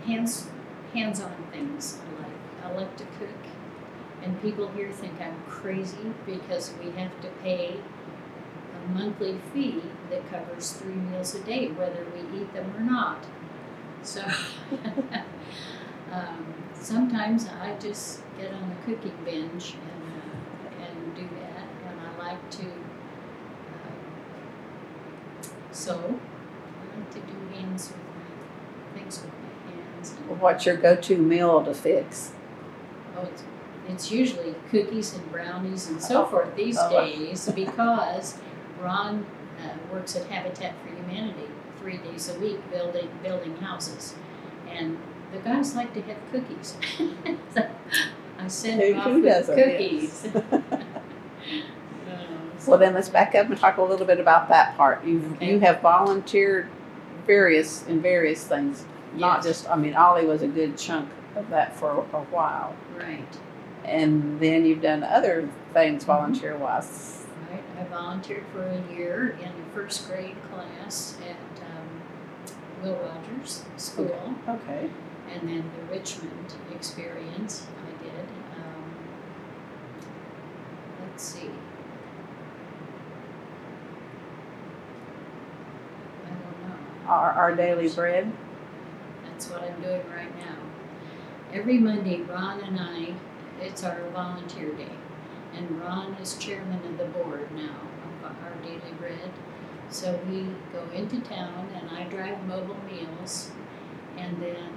hands-on things. I like to cook, and people here think I'm crazy because we have to pay a monthly fee that covers 3 meals a day, whether we eat them or not. So sometimes I just get on a cooking binge and do that, and I like to sew. I like to do things with my hands. And, What's your go-to meal to fix? oh, it's usually cookies and brownies and so forth these days because Ron works at Habitat for Humanity 3 days a week building houses, and the guys like to have cookies. So I send them off Who with doesn't? cookies. Yes. Well, then let's back up and talk a little bit about that part. Okay. You have volunteered in various things, not Yes. just. I mean, OLLI was a good chunk of that for a while, Right. and then you've done other things volunteer-wise. Right. I volunteered for a year in a first grade class at Will Rogers School, Okay. and then the Richmond experience I did. Let's see. I don't know. Our daily bread. That's what I'm doing right now. Every Monday, Ron and I, it's our volunteer day. And Ron is chairman of the board now of our Daily Bread. So we go into town and I drive mobile meals, and then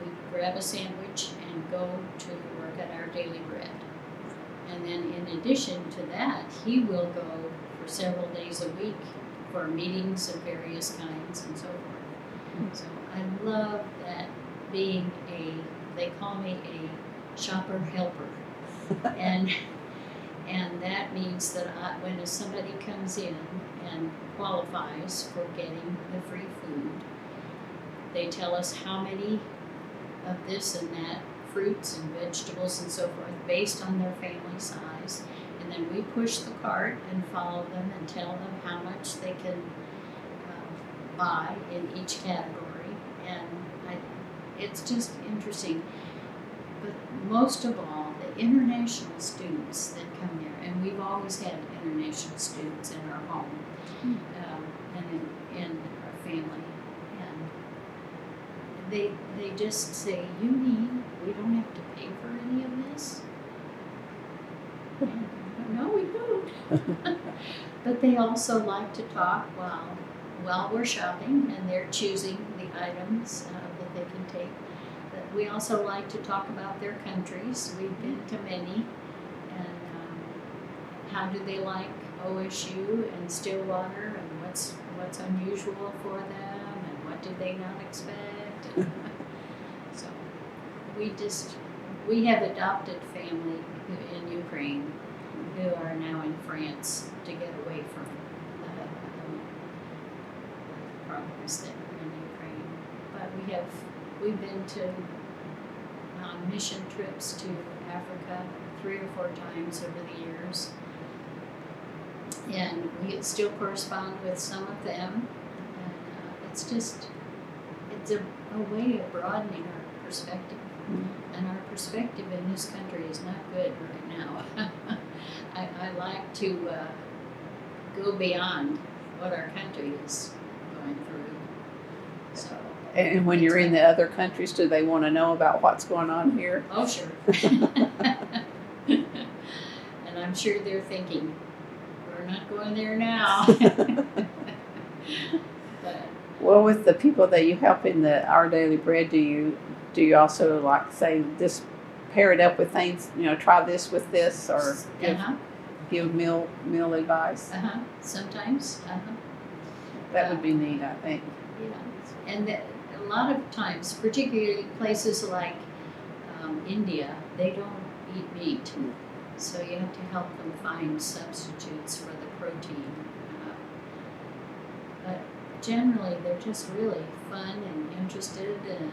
we grab a sandwich and go to work at our Daily Bread. And then in addition to that, he will go for several days a week for meetings of various kinds and so forth. So I love that being they call me a shopper helper. And that means that when somebody comes in and qualifies for getting the free food, they tell us how many of this and that, fruits and vegetables and so forth, based on their family size. And then we push the cart and follow them and tell them how much they can buy in each category. And it's just interesting. But most of all, the international students that come here, and we've always had international students in our home and in our family, and they just say, "You mean we don't have to pay for any of this?" And, no, we don't. But they also like to talk while we're shopping, and they're choosing the items that they can take. But we also like to talk about their countries. We've been to many, and how do they like OSU and Stillwater, and what's unusual for them, and what do they not expect. And so we have adopted family in Ukraine who are now in France to get away from the problems that are in Ukraine. But we've been on mission trips to Africa 3 or 4 times over the years. And we still correspond with some of them. And it's a way of broadening our perspective. And our perspective in this country is not good right now. I like to go beyond what our country is going through. So. And when you're in the other countries, do they want to know about what's going on here? Oh, sure. And I'm sure they're thinking, we're not going there now. But, Well, with the people that you help in Our Daily Bread, do you also like say this pair it up with things, try this with this, or give meal advice. Sometimes. That would be neat, I think. Yeah, and a lot of times, particularly places like India, they don't eat meat, so you have to help them find substitutes for the protein. But generally, they're just really fun and interested. And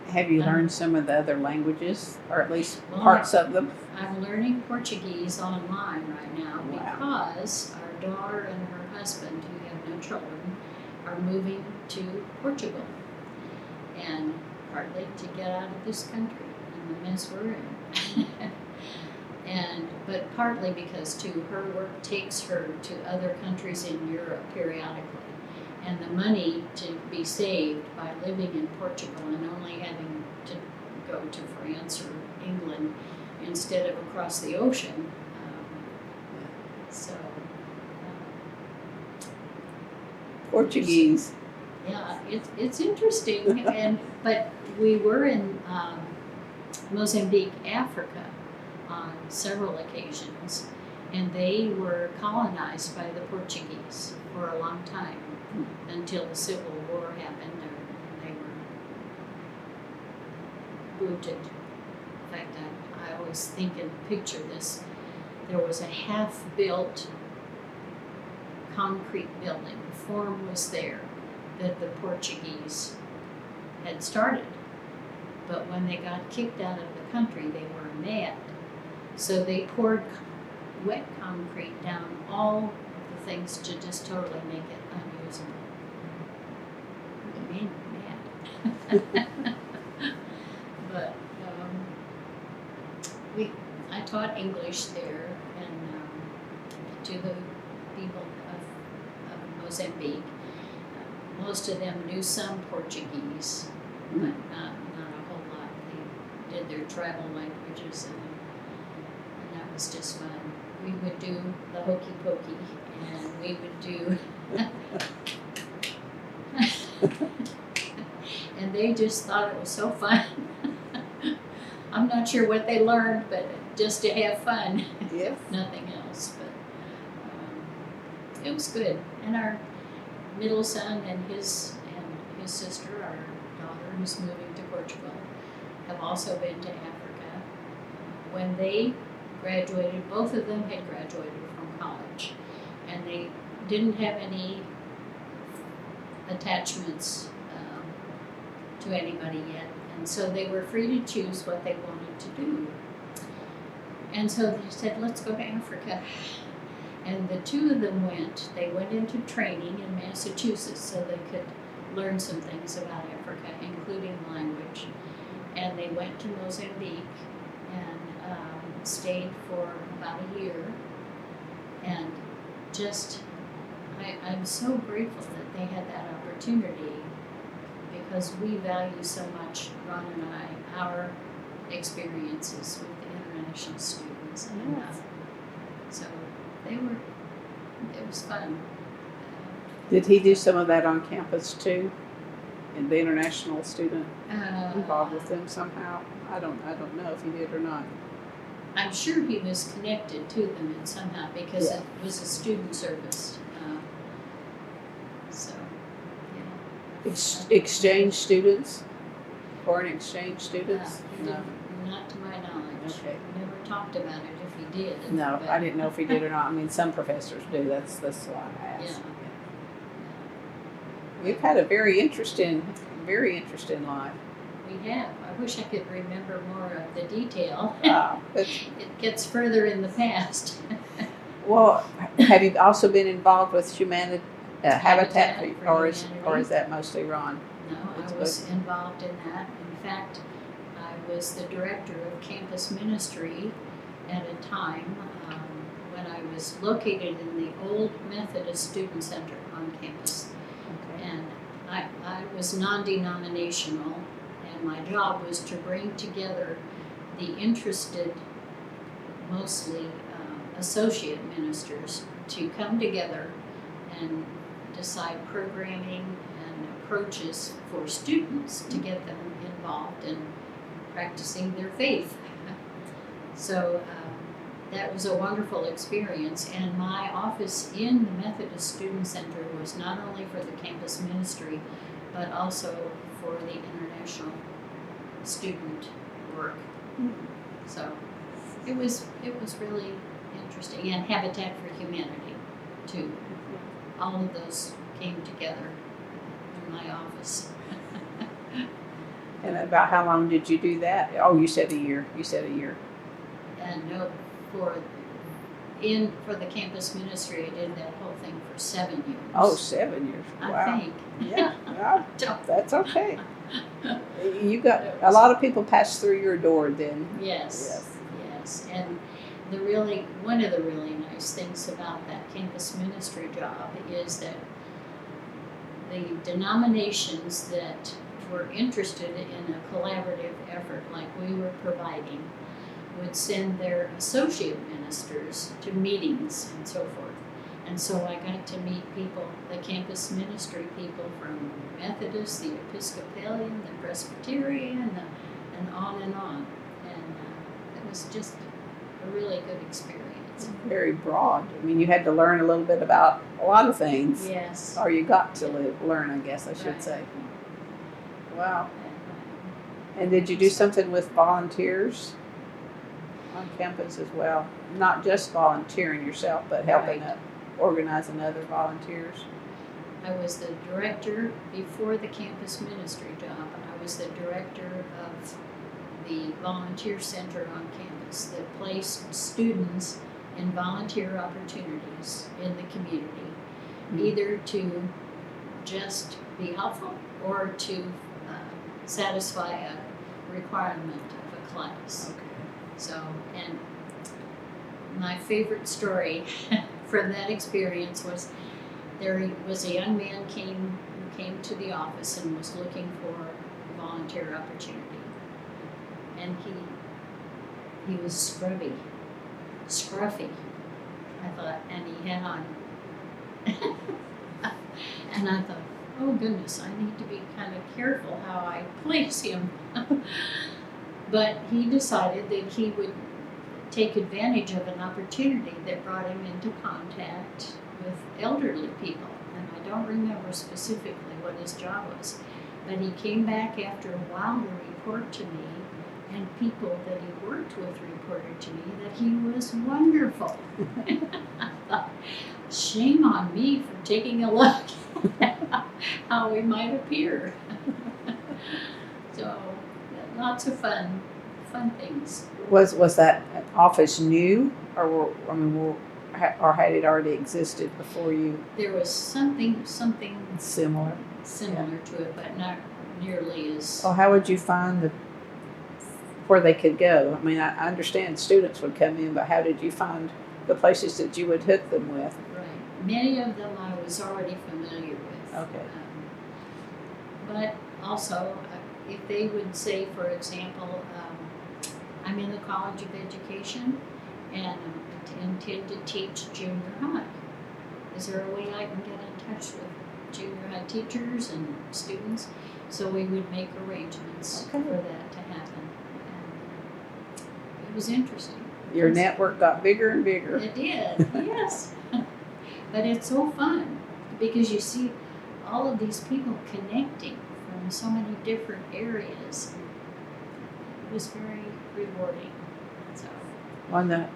have you learned some of the other languages, or at least parts of them? I'm learning Portuguese online right now. Wow. Because our daughter and her husband, who have no children, are moving to Portugal, and partly to get out of this country and the mess we're in. But partly because too, her work takes her to other countries in Europe periodically, and the money to be saved by living in Portugal and only having to go to France or England instead of across the ocean. Portuguese. Yeah, it's interesting, but we were in Mozambique, Africa, on several occasions, and they were colonized by the Portuguese for a long time until the Civil War happened, and they were booted. In fact, I always think and picture this. There was a half-built concrete building. The form was there that the Portuguese had started. But when they got kicked out of the country, they were mad. So they poured wet concrete down all of the things to just totally make it unusable. It made me mad. But I taught English there, and to the people of Mozambique. Most of them knew some Portuguese, but not a whole lot. They did their tribal languages, and that was just fun. We would do the hokey pokey, and we would do, and they just thought it was so fun. I'm not sure what they learned, but just to have fun. Yes. Nothing else, but it was good. And our middle son and his sister, our daughter who's moving to Portugal, have also been to Africa. When they graduated, both of them had graduated from college, and they didn't have any attachments to anybody yet, and so they were free to choose what they wanted to do. And so they said, let's go to Africa. And the two of them went. They went into training in Massachusetts so they could learn some things about Africa, including language. And they went to Mozambique and stayed for about a year. And just, I'm so grateful that they had that opportunity, because we value so much, Ron and I, our experiences with the international students. And so it was fun. Did he do some of that on campus too? And the international student involved with them somehow? I don't know if he did or not. I'm sure he was connected to them in somehow, because it was a student service. So, yeah. Exchange students? Foreign exchange students? No. Not to my knowledge. Okay. We never talked about it if he did. No, but I didn't know if he did or not. I mean, some professors do. That's why I asked. Yeah. We've had a very interesting life. We have. I wish I could remember more of the detail. Wow. It gets further in the past. Well, have you also been involved with Habitat or is that mostly Ron? No, I was involved in that. In fact, I was the director of campus ministry at a time when I was located in the old Methodist Student Center on campus. Okay. And I was non-denominational, and my job was to bring together the interested, mostly associate ministers, to come together and decide programming and approaches for students to get them involved in practicing their faith. So that was a wonderful experience, and my office in the Methodist Student Center was not only for the campus ministry, but also for the international student work. So it was really interesting, and Habitat for Humanity too. All of those came together in my office. And about how long did you do that? Oh, you said a year. And no, for the campus ministry, I did that whole thing for 7 years. Oh, 7 years. Wow. I think. Yeah, well, that's okay. You got a lot of people pass through your door then. Yes. And one of the really nice things about that campus ministry job is that the denominations that were interested in a collaborative effort like we were providing would send their associate ministers to meetings and so forth. And so I got to meet people, the campus ministry people from the Methodist, the Episcopalian, the Presbyterian, and on and on. And it was just a really good experience. Very broad. I mean, you had to learn a little bit about a lot of things. Yes. Or you got to learn, I guess I should Right. say. Wow. And did you do something with volunteers on campus as well? Not just volunteering yourself, but helping Right. organizing other volunteers? I was the director before the campus ministry job. I was the director of the volunteer center on campus that placed students in volunteer opportunities in the community, either to just be helpful or to satisfy a requirement of a class. Okay. So, and my favorite story from that experience was there was a young man who came to the office and was looking for a volunteer opportunity. And he was scruffy, I thought, and he had on, and I thought, oh goodness, I need to be kind of careful how I place him. But he decided that he would take advantage of an opportunity that brought him into contact with elderly people. And I don't remember specifically what his job was, but he came back after a while to report to me, and people that he worked with reported to me that he was wonderful. I thought, shame on me for taking a look at how we might appear. So, lots of fun things. Was that office new, or or had it already existed before you? There was something Similar. similar to it, but not nearly as. So how would you find where they could go? I mean, I understand students would come in, but how did you find the places that you would hook them with? Right. Many of them I was already familiar with. Okay. But also, if they would say, for example, I'm in the College of Education and intend to teach junior high. Is there a way I can get in touch with junior high teachers and students? So we would make arrangements for that to happen. And it was interesting. Your network got bigger and bigger. It did, yes. But it's so fun because you see all of these people connecting from so many different areas. It was very rewarding. So. On the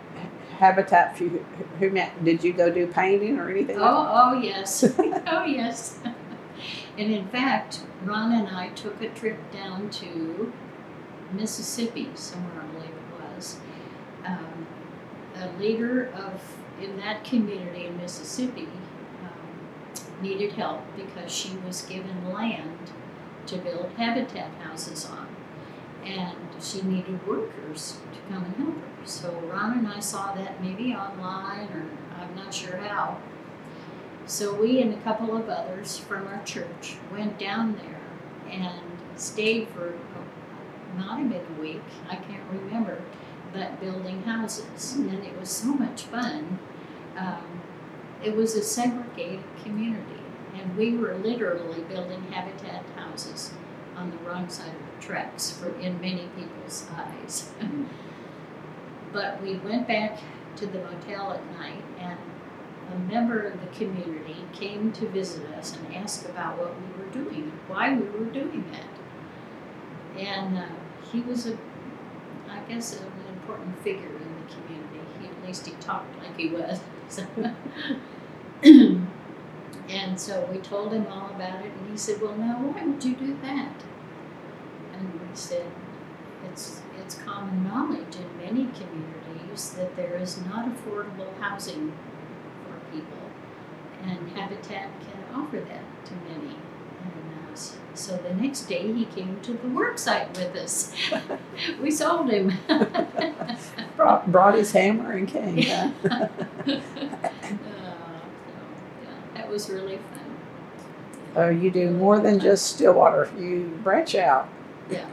Habitat for Humanity, did you go do painting or anything? Oh yes, oh yes. And in fact, Ron and I took a trip down to Mississippi, somewhere I believe it was. A leader in that community in Mississippi needed help because she was given land to build habitat houses on, and she needed workers to come and help her. So Ron and I saw that maybe online, or I'm not sure how. So we and a couple of others from our church went down there and stayed for, might have been a week, I can't remember, but building houses. And it was so much fun. It was a segregated community, and we were literally building habitat houses on the wrong side of the tracks in many people's eyes. But we went back to the motel at night, and a member of the community came to visit us and asked about what we were doing and why we were doing that. And he was I guess, an important figure in the community. At least he talked like he was. And so we told him all about it, and he said, well, now, why would you do that? And we said, it's common knowledge in many communities that there is not affordable housing for people, and Habitat can offer that to many. And so the next day he came to the work site with us. We sold him. Brought his hammer and came. Yeah, that was really fun. Oh, you do more than just Stillwater. You branch out. Yeah.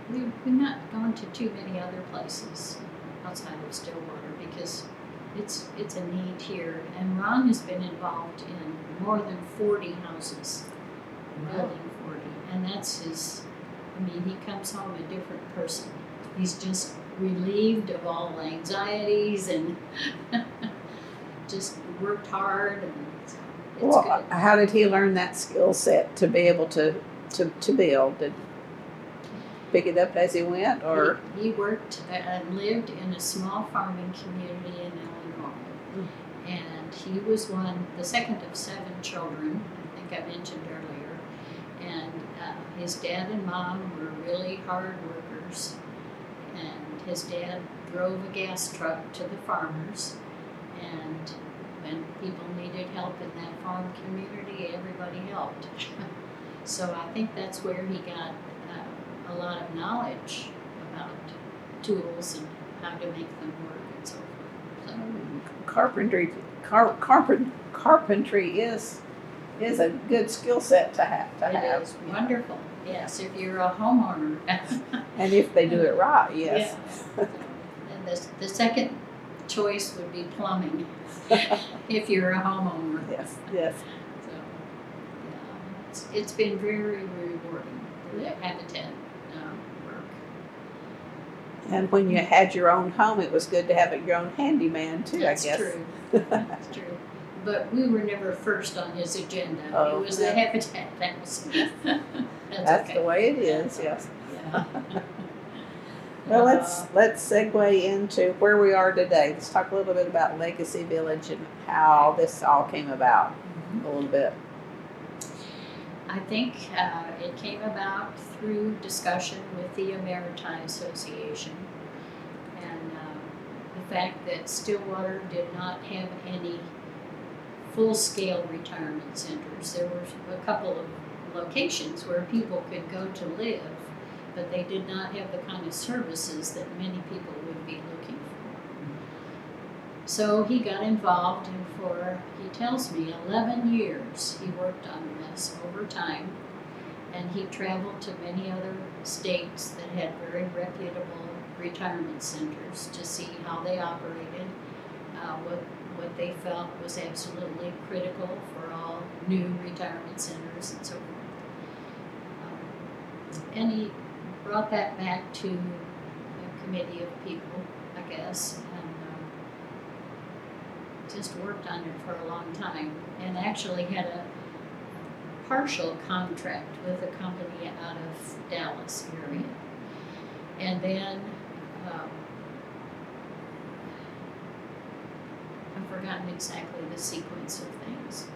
We've not gone to too many other places outside of Stillwater because it's a need here. And Ron has been involved in more than 40 houses, building 40. And that's he comes home a different person. He's just relieved of all anxieties and just worked hard. And it's Well, good. how did he learn that skill set to be able to build? Did pick it up as he went, or he worked and lived in a small farming community in Illinois, and he was the second of 7 children. I think I mentioned earlier, and his dad and mom were really hard workers, and his dad drove a gas truck to the farmers, and when people needed help in that farm community, everybody helped. So I think that's where he got a lot of knowledge about tools and how to make them work and so forth. So, carpentry is a good skill set to have. it is wonderful. Yes, if you're a homeowner. And if they do it right, yes. Yeah. And the second choice would be plumbing, if you're a homeowner. Yes. So, yeah, it's been very rewarding, the Habitat work. And when you had your own home, it was good to have your own handyman too. That's I guess. true. That's true. But we were never first on his agenda. Oh, It was the Habitat. That's That's okay. the way it is. Yes. Yeah. Well, let's segue into where we are today. Let's talk a little bit about Legacy Village and how this all came about. A little bit. I think it came about through discussion with the Emeriti Association, and the fact that Stillwater did not have any full-scale retirement centers. There were a couple of locations where people could go to live, but they did not have the kind of services that many people would be looking for. So he got involved, and for, he tells me, 11 years he worked on this over time, and he traveled to many other states that had very reputable retirement centers to see how they operated, what they felt was absolutely critical for all new retirement centers and so forth. And he brought that back to a committee of people, I guess, and just worked on it for a long time, and actually had a partial contract with a company out of Dallas area. And then I've forgotten exactly the sequence of things,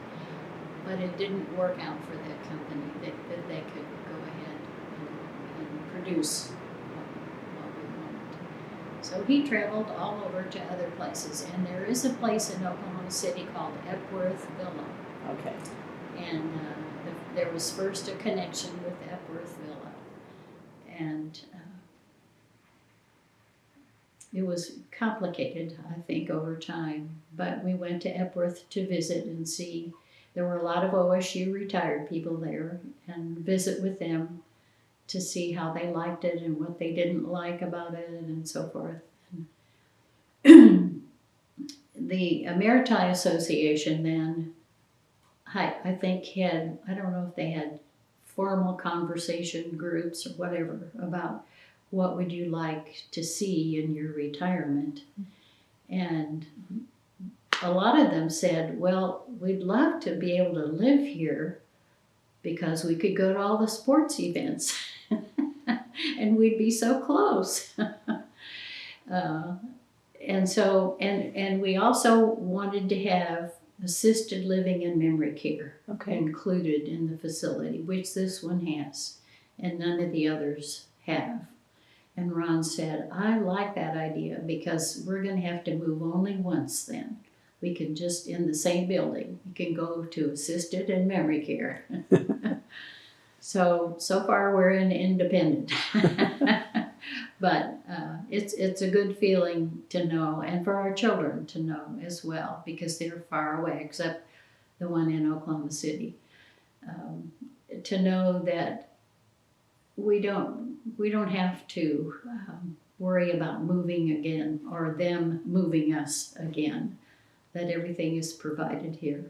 but it didn't work out for that company that they could go ahead and produce what we wanted. So he traveled all over to other places, and there is a place in Oklahoma City called Epworth Villa. Okay. And there was first a connection with Epworth Villa, and it was complicated, I think, over time, but we went to Epworth to visit and see. There were a lot of OSU retired people there, and visit with them to see how they liked it and what they didn't like about it and so forth. The Emeriti Association then, I think I don't know if they had formal conversation groups or whatever about what would you like to see in your retirement. And a lot of them said, well, we'd love to be able to live here because we could go to all the sports events and we'd be so close. And we also wanted to have assisted living and memory care included in the facility, which this one has, and none of the others have. And Ron said, I like that idea because we're going to have to move only once then. We can just, in the same building, you can go to assisted and memory care. So far we're in independent. But it's a good feeling to know, and for our children to know as well, because they're far away, except the one in Oklahoma City. To know that we don't have to worry about moving again or them moving us again, that everything is provided here.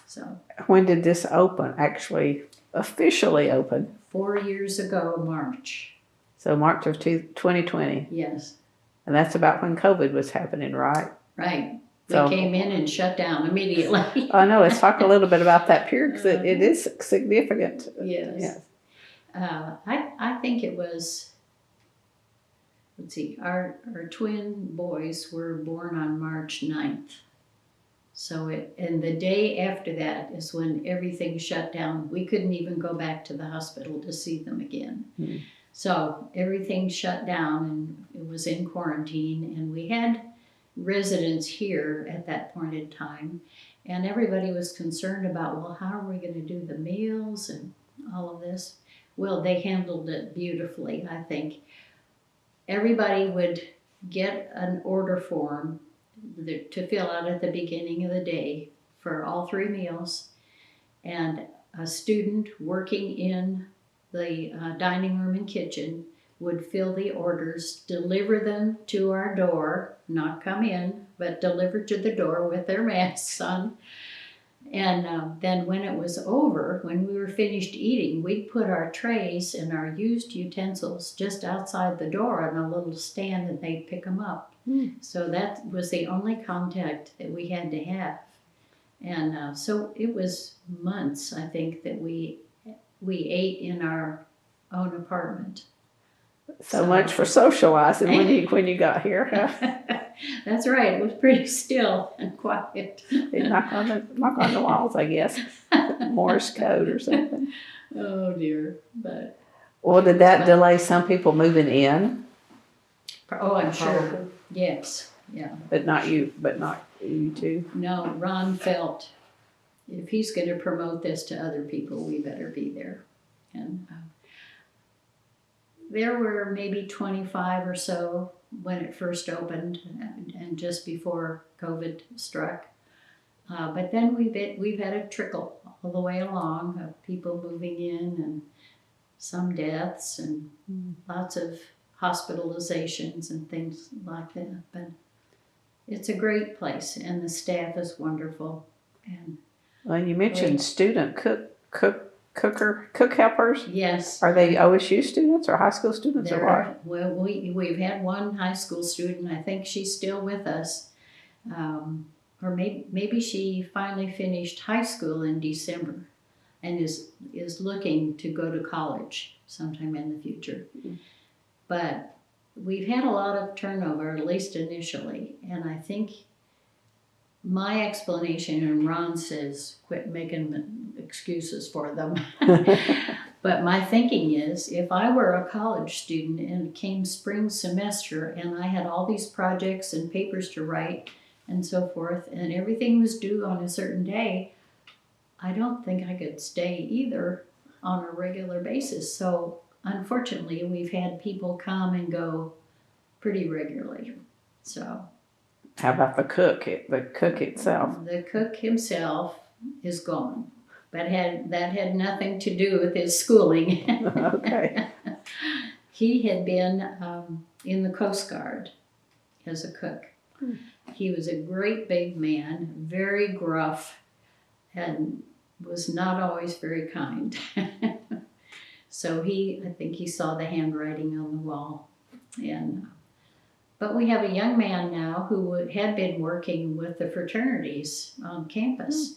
So When did this open, actually officially open? 4 years ago, March. So March of 2020. Yes. And that's about when COVID was happening, right? Right. So- We came in and shut down immediately. I know. Let's talk a little bit about that period because it is significant. Yes. I think it was, let's see, our twin boys were born on March 9th. And the day after that is when everything shut down. We couldn't even go back to the hospital to see them again. Mm-hmm. So everything shut down and it was in quarantine, and we had residents here at that point in time, and everybody was concerned about, well, how are we going to do the meals and all of this? Well, they handled it beautifully, I think. Everybody would get an order form to fill out at the beginning of the day for all 3 meals, and a student working in the dining room and kitchen would fill the orders, deliver them to our door, not come in, but deliver to the door with their masks on. And then when it was over, when we were finished eating, we'd put our trays and our used utensils just outside the door on a little stand, and they'd pick them up. So that was the only contact that we had to have. And so it was months, I think, that we ate in our own apartment. So much for socializing when you got here. That's right. It was pretty still and quiet. They knock on the walls, I guess. Morse code or something. Oh dear. But Well, did that delay some people moving in? oh, I'm sure. Yes. Yeah. But not you too. No, Ron felt if he's going to promote this to other people, we better be there. And there were maybe 25 or so when it first opened, and just before COVID struck. But then we've had a trickle all the way along of people moving in, and some deaths, and lots of hospitalizations and things like that. But it's a great place, and the staff is wonderful. And Well, you mentioned student cook helpers. yes. Are they OSU students or high school students or what? Well, we've had one high school student. I think she's still with us, or maybe she finally finished high school in December, and is looking to go to college sometime in the future. But we've had a lot of turnover, at least initially, and I think my explanation, and Ron says, quit making excuses for them. But my thinking is, if I were a college student and it came spring semester and I had all these projects and papers to write and so forth, and everything was due on a certain day, I don't think I could stay either on a regular basis. So unfortunately, we've had people come and go pretty regularly. So How about the cook itself? the cook himself is gone, but that had nothing to do with his schooling. Okay. He had been in the Coast Guard as a cook. He was a great big man, very gruff, and was not always very kind. So I think he saw the handwriting on the wall. But we have a young man now who had been working with the fraternities on campus.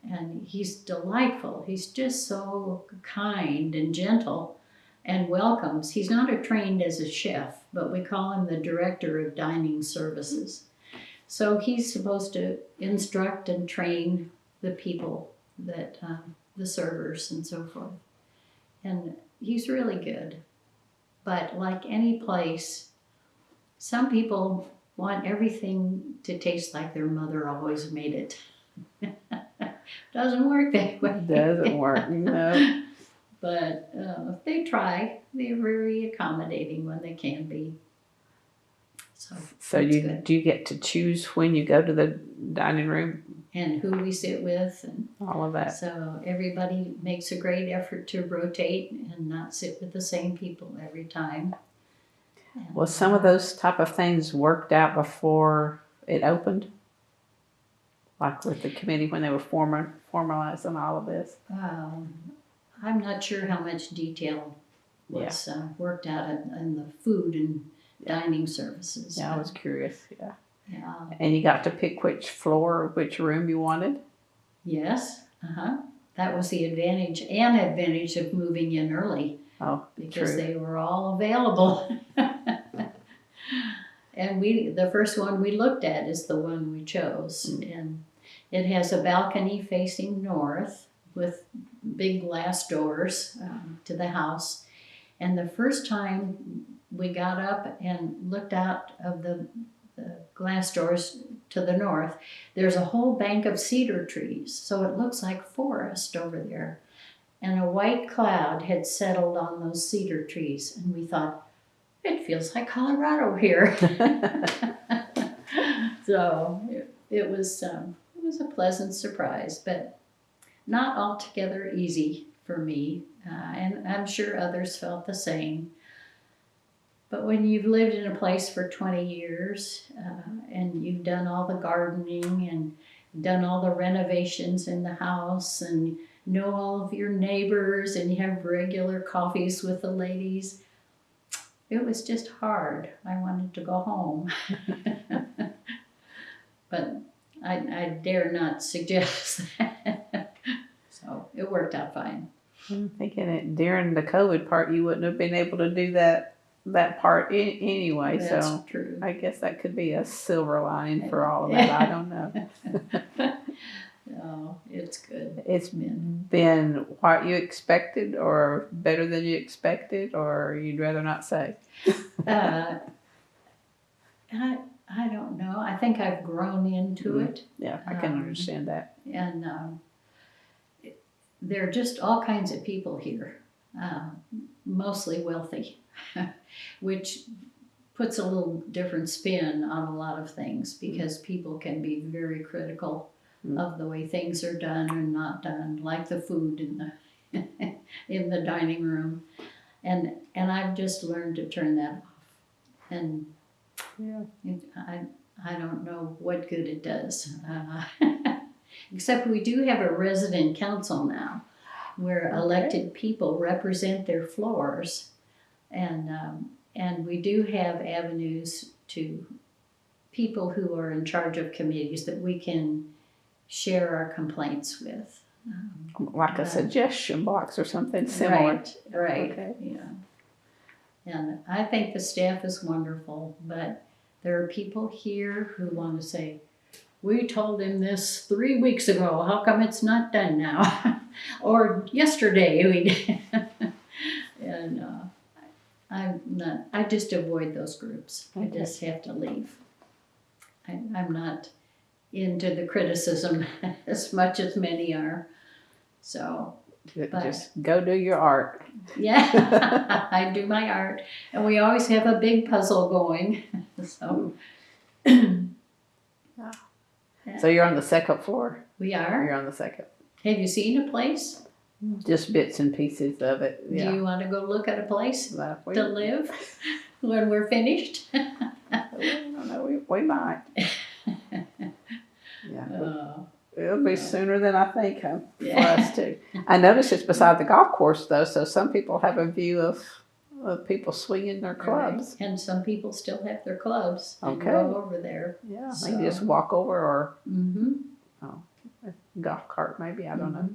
And he's delightful. He's just so kind and gentle and welcomes. He's not trained as a chef, but we call him the director of dining services. So he's supposed to instruct and train the people, that the servers and so forth. And he's really good. But like any place, some people want everything to taste like their mother always made it. Doesn't work that way. Doesn't work, no. But they try. They're very accommodating when they can be. So Do you get to choose when you go to the dining room? And who we sit with and all of that. So everybody makes a great effort to rotate and not sit with the same people every time. And, Was some of those type of things worked out before it opened? Like with the committee when they were formalizing all of this? I'm not sure how much detail was worked out in the food and dining services. Yeah, I was curious, yeah. Yeah. And you got to pick which floor, which room you wanted? Yes, that was the advantage of moving in early. Oh, because true. They were all available. And the first one we looked at is the one we chose. And it has a balcony facing north with big glass doors to the house. And the first time we got up and looked out of the glass doors to the north, there's a whole bank of cedar trees. So it looks like forest over there. And a white cloud had settled on those cedar trees. And we thought, it feels like Colorado here. So it was a pleasant surprise, but not altogether easy for me. And I'm sure others felt the same. But when you've lived in a place for 20 years and you've done all the gardening and done all the renovations in the house and know all of your neighbors and you have regular coffees with the ladies, it was just hard. I wanted to go home. But I dare not suggest that. So it worked out fine. I'm thinking that during the COVID part, you wouldn't have been able to do that part anyway. That's so true. I guess that could be a silver lining for all of that. I don't know. Oh, it's good. It's been what you expected or better than you expected, or you'd rather not say? I don't know. I think I've grown into it. Yeah, I can understand that. And there are just all kinds of people here, mostly wealthy, which puts a little different spin on a lot of things because people can be very critical of the way things are done and not done, like the food in the in the dining room, and I've just learned to turn that off, and I don't know what good it does, except we do have a resident council now, where elected people represent their floors, and we do have avenues to people who are in charge of committees that we can share our complaints with. Like a suggestion box or something similar. Right, Okay. yeah. And I think the staff is wonderful, but there are people here who want to say, we told him this 3 weeks ago, how come it's not done now? Or yesterday we did. And I just avoid those groups. Okay. I just have to leave. I'm not into the criticism as much as many are. So just go do your art. Yeah, I do my art, and we always have a big puzzle going. So, So you're on the second floor? We are. You're on the second. Have you seen a place? Just bits and pieces of it. Yeah. Do you want to go look at a place to live when we're finished? I don't know. We might. Yeah. It'll be sooner than I think for Yeah. us too. I noticed it's beside the golf course though, so some people have a view of people swinging their clubs. Right. And some people still have their clubs and Okay. go over there. Yeah, So- they just walk over or Mm-hmm. a golf cart maybe, I don't know.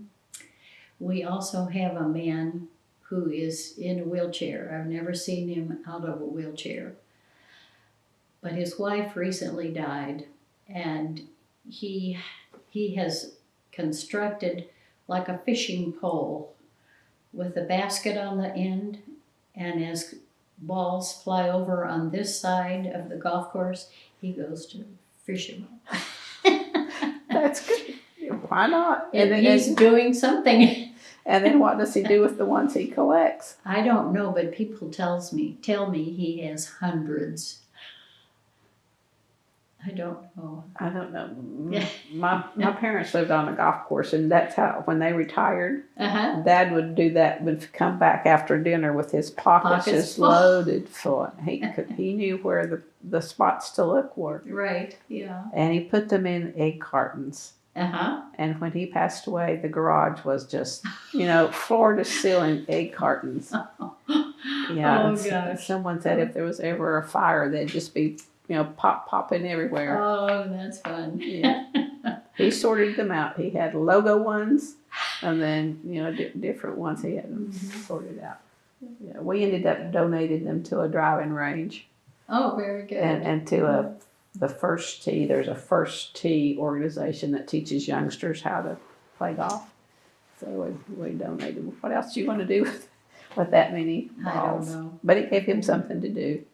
We also have a man who is in a wheelchair. I've never seen him out of a wheelchair. But his wife recently died, and he has constructed like a fishing pole with a basket on the end, and as balls fly over on this side of the golf course, he goes to fish them. That's good. Why not? And he's doing something. And then what does he do with the ones he collects? I don't know, but people tell me he has hundreds. I don't know. I don't know. Yeah. My parents lived on a golf course, and that's how when they retired, Uh-huh. Dad would do that. Would come back after dinner with his pockets Pockets just full. loaded full. He knew where the spots to look were, Right, yeah. and he put them in egg cartons. Uh-huh. And when he passed away, the garage was just, floor to ceiling egg cartons. Yeah. Oh, and gosh. someone said if there was ever a fire, they'd just be, popping everywhere. Oh, that's fun. Yeah. He sorted them out. He had logo ones, and then different ones. He had them sorted out. Yeah, we ended up donating them to a driving range, Oh, very good. and to the First Tee. There's a First Tee organization that teaches youngsters how to play golf. So we donated them. What else do you want to do with that many balls? I don't know. But it gave him something to do.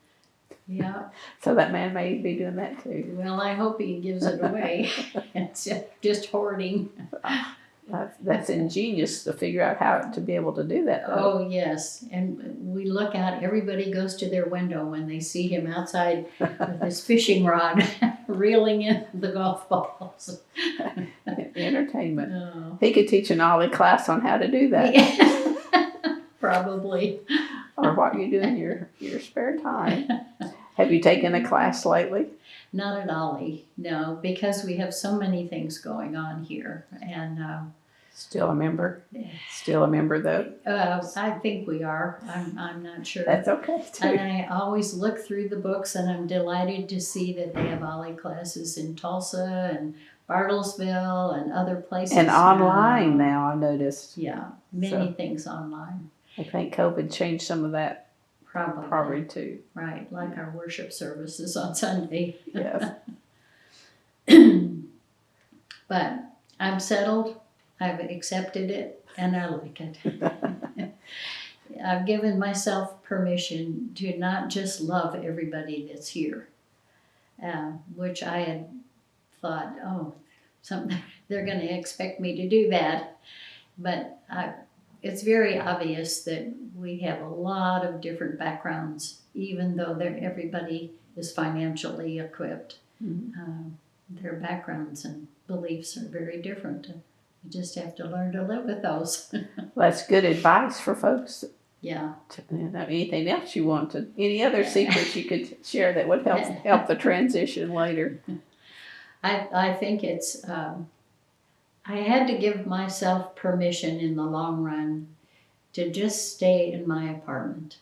Yeah. So that man may be doing that too. Well, I hope he gives it away. It's just hoarding. That's ingenious to figure out how to be able to do that. Though. Oh, yes. And we look out, everybody goes to their window when they see him outside with his fishing rod reeling in the golf balls. Entertainment. Oh. He could teach an OLLI class on how to do that, Probably. or what you do in your spare time. Have you taken a class lately? Not at OLLI, no, because we have so many things going on here. And Still a member? Still a member though? I think we are. I'm not sure. That's okay too. And I always look through the books, and I'm delighted to see that they have OLLI classes in Tulsa and Bartlesville and other places. And online now, I noticed. Yeah, many things online. I think COVID changed some of that probably too. Right, like our worship services on Sunday. Yes. But I'm settled. I've accepted it, and I like it. I've given myself permission to not just love everybody that's here, which I had thought, they're going to expect me to do that. But it's very obvious that we have a lot of different backgrounds, even though everybody is financially equipped. Mm-hmm. Their backgrounds and beliefs are very different. You just have to learn to live with those. Well, that's good advice for folks. Yeah. Anything else you want to? Any other secrets you could share that would help the transition later? I think it's. I had to give myself permission in the long run to just stay in my apartment.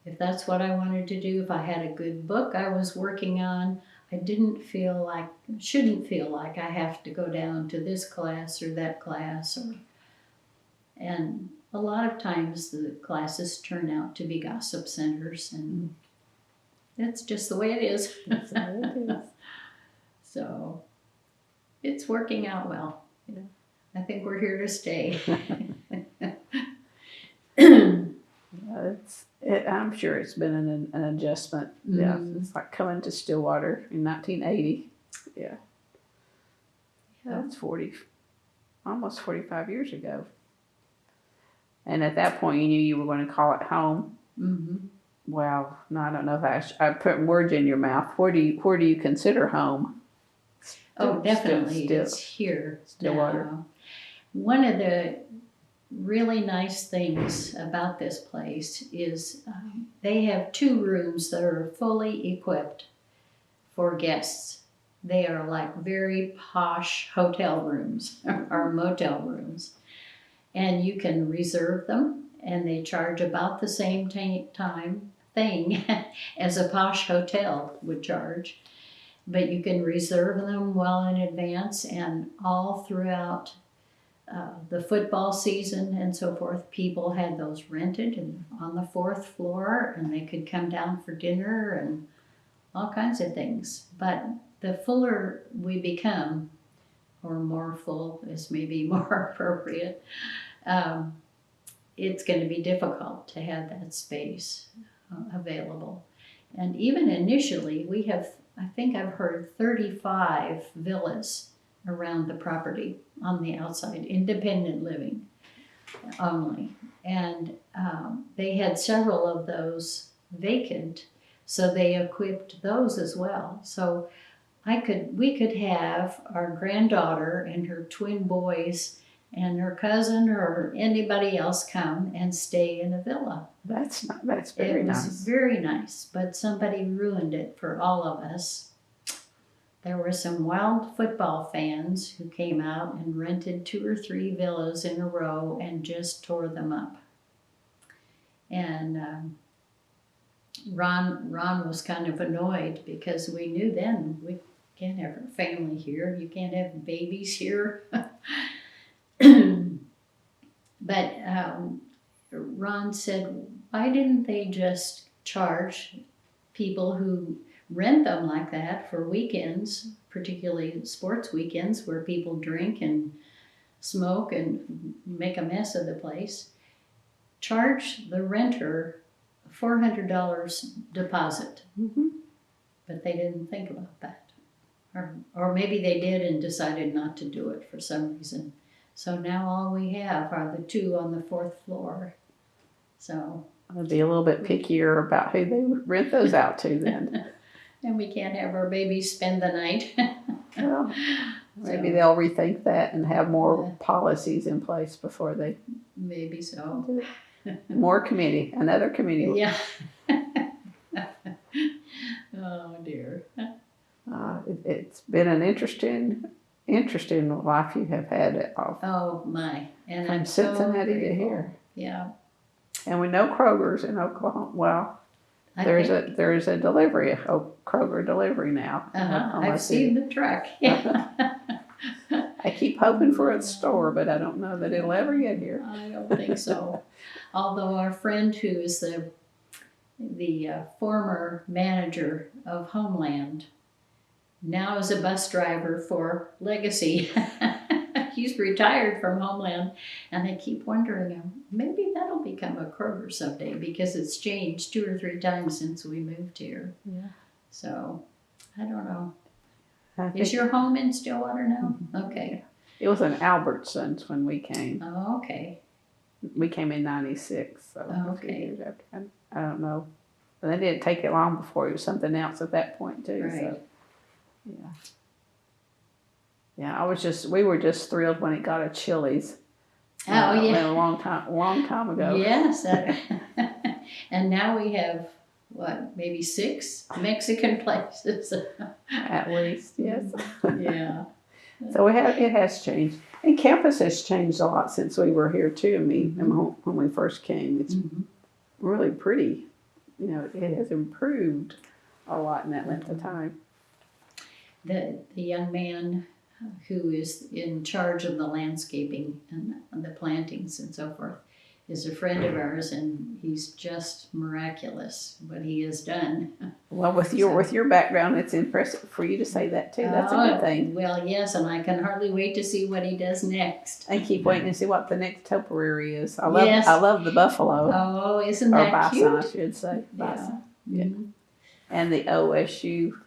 If that's what I wanted to do, if I had a good book I was working on, I shouldn't feel like I have to go down to this class or that class. And a lot of times the classes turn out to be gossip centers, and that's just the way it is. That's the way it is. So it's working out well. I think we're here to stay. I'm sure it's been an adjustment. Yeah, it's like coming to Stillwater in 1980. Yeah, that's almost 45 years ago. And at that point, you knew you were going to call it home. Mm-hmm. Well, no, I don't know if I put words in your mouth. Where do you consider home? Oh, definitely, it's here. Stillwater. Now. One of the really nice things about this place is they have 2 rooms that are fully equipped for guests. They are like very posh hotel rooms or motel rooms. And you can reserve them, and they charge about the same thing as a posh hotel would charge. But you can reserve them well in advance, and all throughout the football season and so forth, people had those rented and on the 4th floor, and they could come down for dinner and all kinds of things. But the fuller we become, or more full is maybe more appropriate, it's going to be difficult to have that space available. And even initially, we have, I think I've heard 35 villas around the property on the outside, independent living only. And they had several of those vacant, so they equipped those as well. So we could have our granddaughter and her twin boys and her cousin or anybody else come and stay in a villa. That's very nice. It was very nice, but somebody ruined it for all of us. There were some wild football fans who came out and rented 2 or 3 villas in a row and just tore them up. And Ron was kind of annoyed because we knew then we can't have a family here. You can't have babies here. But Ron said, why didn't they just charge people who rent them like that for weekends, particularly sports weekends where people drink and smoke and make a mess of the place, charge the renter $400 deposit. Mm-hmm. But they didn't think about that. Or maybe they did and decided not to do it for some reason. So now all we have are the 2 on the 4th floor. So I'll be a little bit pickier about who they rent those out to then. And we can't have our babies spend the night. Well, maybe they'll rethink that and have more policies in place before they Maybe so. do it. Another committee. Yeah. Oh dear. It's been an interesting life you have had it off. Oh my. And From I'm Cincinnati so to grateful. here. Yeah. And we know Kroger's in Oklahoma. Well, there is a delivery, a Kroger delivery now. in Oklahoma I've City. seen the truck. Yeah. I keep hoping for a store, but I don't know that it'll ever get here. I don't think so. Although our friend who is the former manager of Homeland now is a bus driver for Legacy. He's retired from Homeland, and I keep wondering, maybe that'll become a Kroger someday because it's changed 2 or 3 times since we moved here. Yeah. So, I don't know. I Is think your home in Stillwater now? Okay. it was in Albertsons when we came. Oh, okay. We came in 96, so a few Okay. years after. I don't know. But it didn't take it long before it was something else at that point too. Right. So, yeah. Yeah, we were just thrilled when it got a Chili's. Oh, yeah. A long time ago. Yes. And now we have, maybe 6 Mexican places. At least, yes. Yeah. So it has changed. And campus has changed a lot since we were here too. I mean, when we first came, it's really pretty. It has improved a lot in that length of time. The young man who is in charge of the landscaping and the plantings and so forth is a friend of ours, and he's just miraculous what he has done. Well, with your background, it's impressive for you to say that too. That's a good thing. Well, yes, and I can hardly wait to see what he does next. I keep waiting to see what the next topiary is. I Yes. love the buffalo. Oh, isn't Or that bison, cute? I should say. Bison. Yeah. Yeah. And the OSU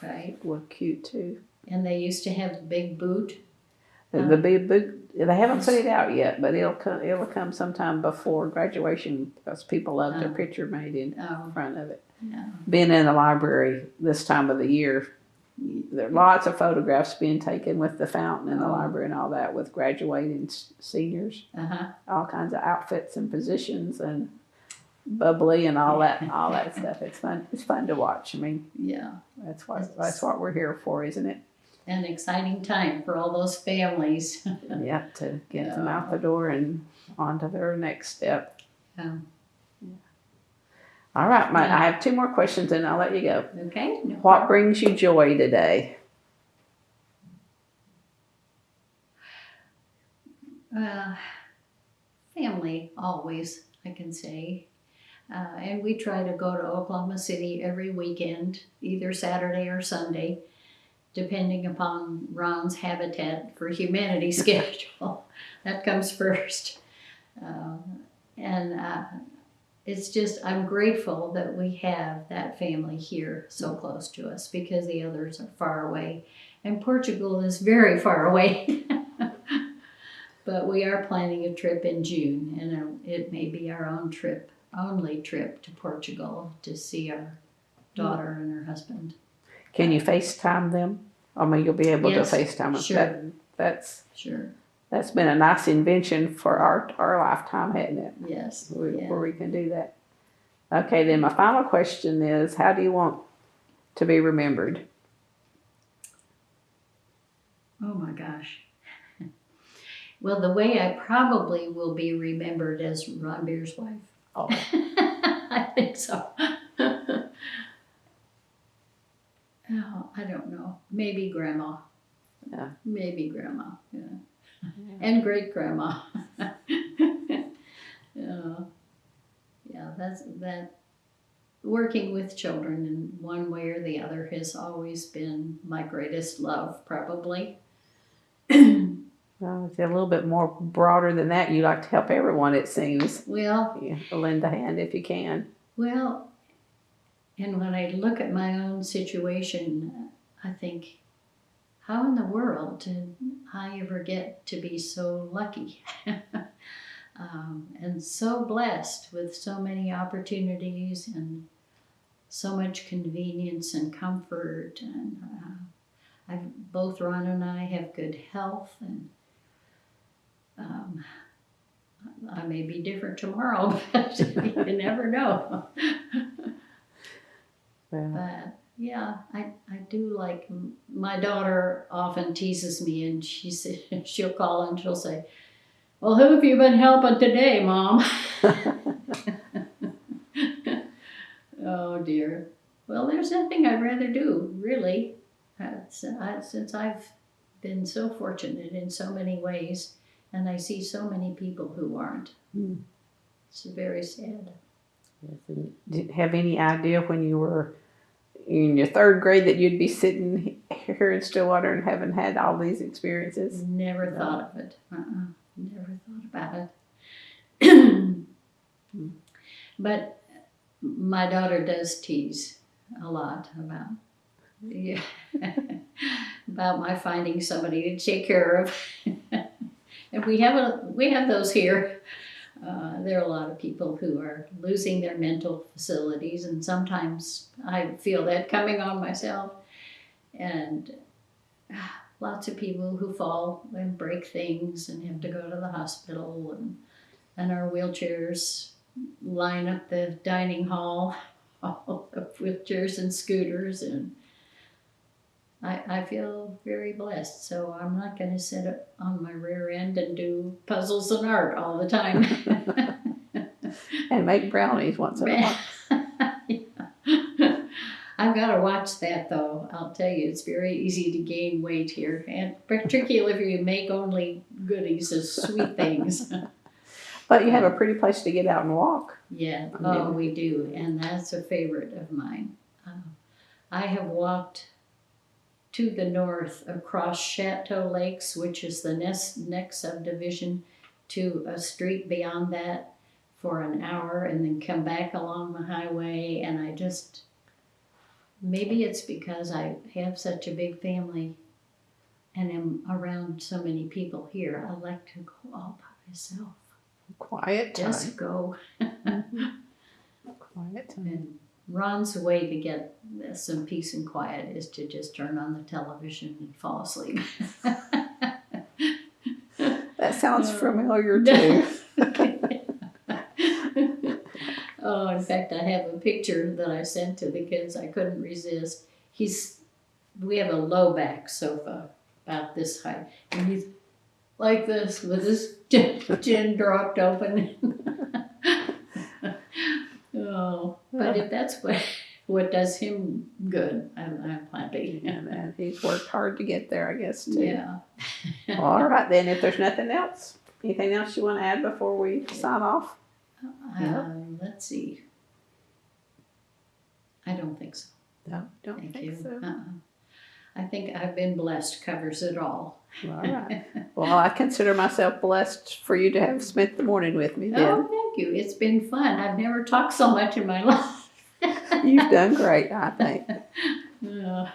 Right. were cute too. And they used to have the big boot. The big boot. They haven't put it out yet, but it'll come sometime before graduation because people love their picture made in front of it. Yeah. Being in the library this time of the year, there are lots of photographs being taken with the fountain in the library and all that with graduating seniors. Uh-huh. All kinds of outfits and positions, and bubbly and all that stuff. It's fun. It's fun to watch. I mean, Yeah. that's what we're here for, isn't it? An exciting time for all those families. Yeah, to get them out the door and on to their next step. Yeah. All right, I have 2 more questions and I'll let you go. Okay. No What problem. brings you joy today? Family, always, I can say. And we try to go to Oklahoma City every weekend, either Saturday or Sunday, depending upon Ron's Habitat for Humanity schedule. That comes first. It's just, I'm grateful that we have that family here so close to us, because the others are far away. And Portugal is very far away. But we are planning a trip in June, and it may be our only trip to Portugal to see our daughter and her husband. Can you FaceTime them? I mean, you'll be able Yes, to FaceTime them. sure. Sure. Sure. That's been a nice invention for our lifetime, hasn't it? Yes. Where we can do that. Okay, then my final question is, how do you want to be remembered? Oh my gosh. Well, the way I probably will be remembered as Ron Beer's wife. Oh. I think so. Oh, I don't know. Maybe grandma. Yeah. Maybe grandma. Yeah. And great grandma. Yeah, that. Working with children in one way or the other has always been my greatest love, probably. Well, it's a little bit more broader than that. You like to help everyone, it seems. Well, Yeah, lend a hand if you can. Well, and when I look at my own situation, I think, how in the world did I ever get to be so lucky? And so blessed with so many opportunities and so much convenience and comfort. And both Ron and I have good health, and I may be different tomorrow, but you never know. Yeah. But yeah, I do like, my daughter often teases me, and she'll call and she'll say, "Well, who have you been helping today, Mom?" Oh dear. Well, there's nothing I'd rather do, really. Since I've been so fortunate in so many ways, and I see so many people who aren't. It's very sad. Yes. And did you have any idea when you were in your 3rd grade that you'd be sitting here in Stillwater and having had all these experiences? Never thought of it. Never thought about it. But my daughter does tease a lot about about my finding somebody to take care of. And we have those here. There are a lot of people who are losing their mental facilities, and sometimes I feel that coming on myself. And lots of people who fall and break things and have to go to the hospital, and our wheelchairs line up the dining hall, all the wheelchairs and scooters, and I feel very blessed. So I'm not going to sit on my rear end and do puzzles and art all the time. And make brownies once in a while. Yeah. I've got to watch that, though. I'll tell you, it's very easy to gain weight here, and particularly if you make only goodies as sweet things. But you have a pretty place to get out and walk. Yeah, Yeah. we do, and that's a favorite of mine. I have walked to the north across Chateau Lakes, which is the next subdivision, to a street beyond that for an hour, and then come back along the highway. And I just, maybe it's because I have such a big family and am around so many people here. I like to go all by myself. Quiet time. Just go. Quiet time. And Ron's way to get some peace and quiet is to just turn on the television and fall asleep. That sounds familiar too. Oh, in fact, I have a picture that I sent to the kids. I couldn't resist. We have a low back sofa about this height, and he's like this with his chin dropped open. Oh, but if that's what does him good, I'm happy. And he's worked hard to get there, I guess, too. Yeah. Well, all right, then. If there's nothing else, anything else you want to add before we sign off? Let's see. I don't think so. No, don't Thank think you. so. I think I've been blessed covers it all. All right. Well, I consider myself blessed for you to have spent the morning with me then. Oh, thank you. It's been fun. I've never talked so much in my life. You've done great, I think. Yeah.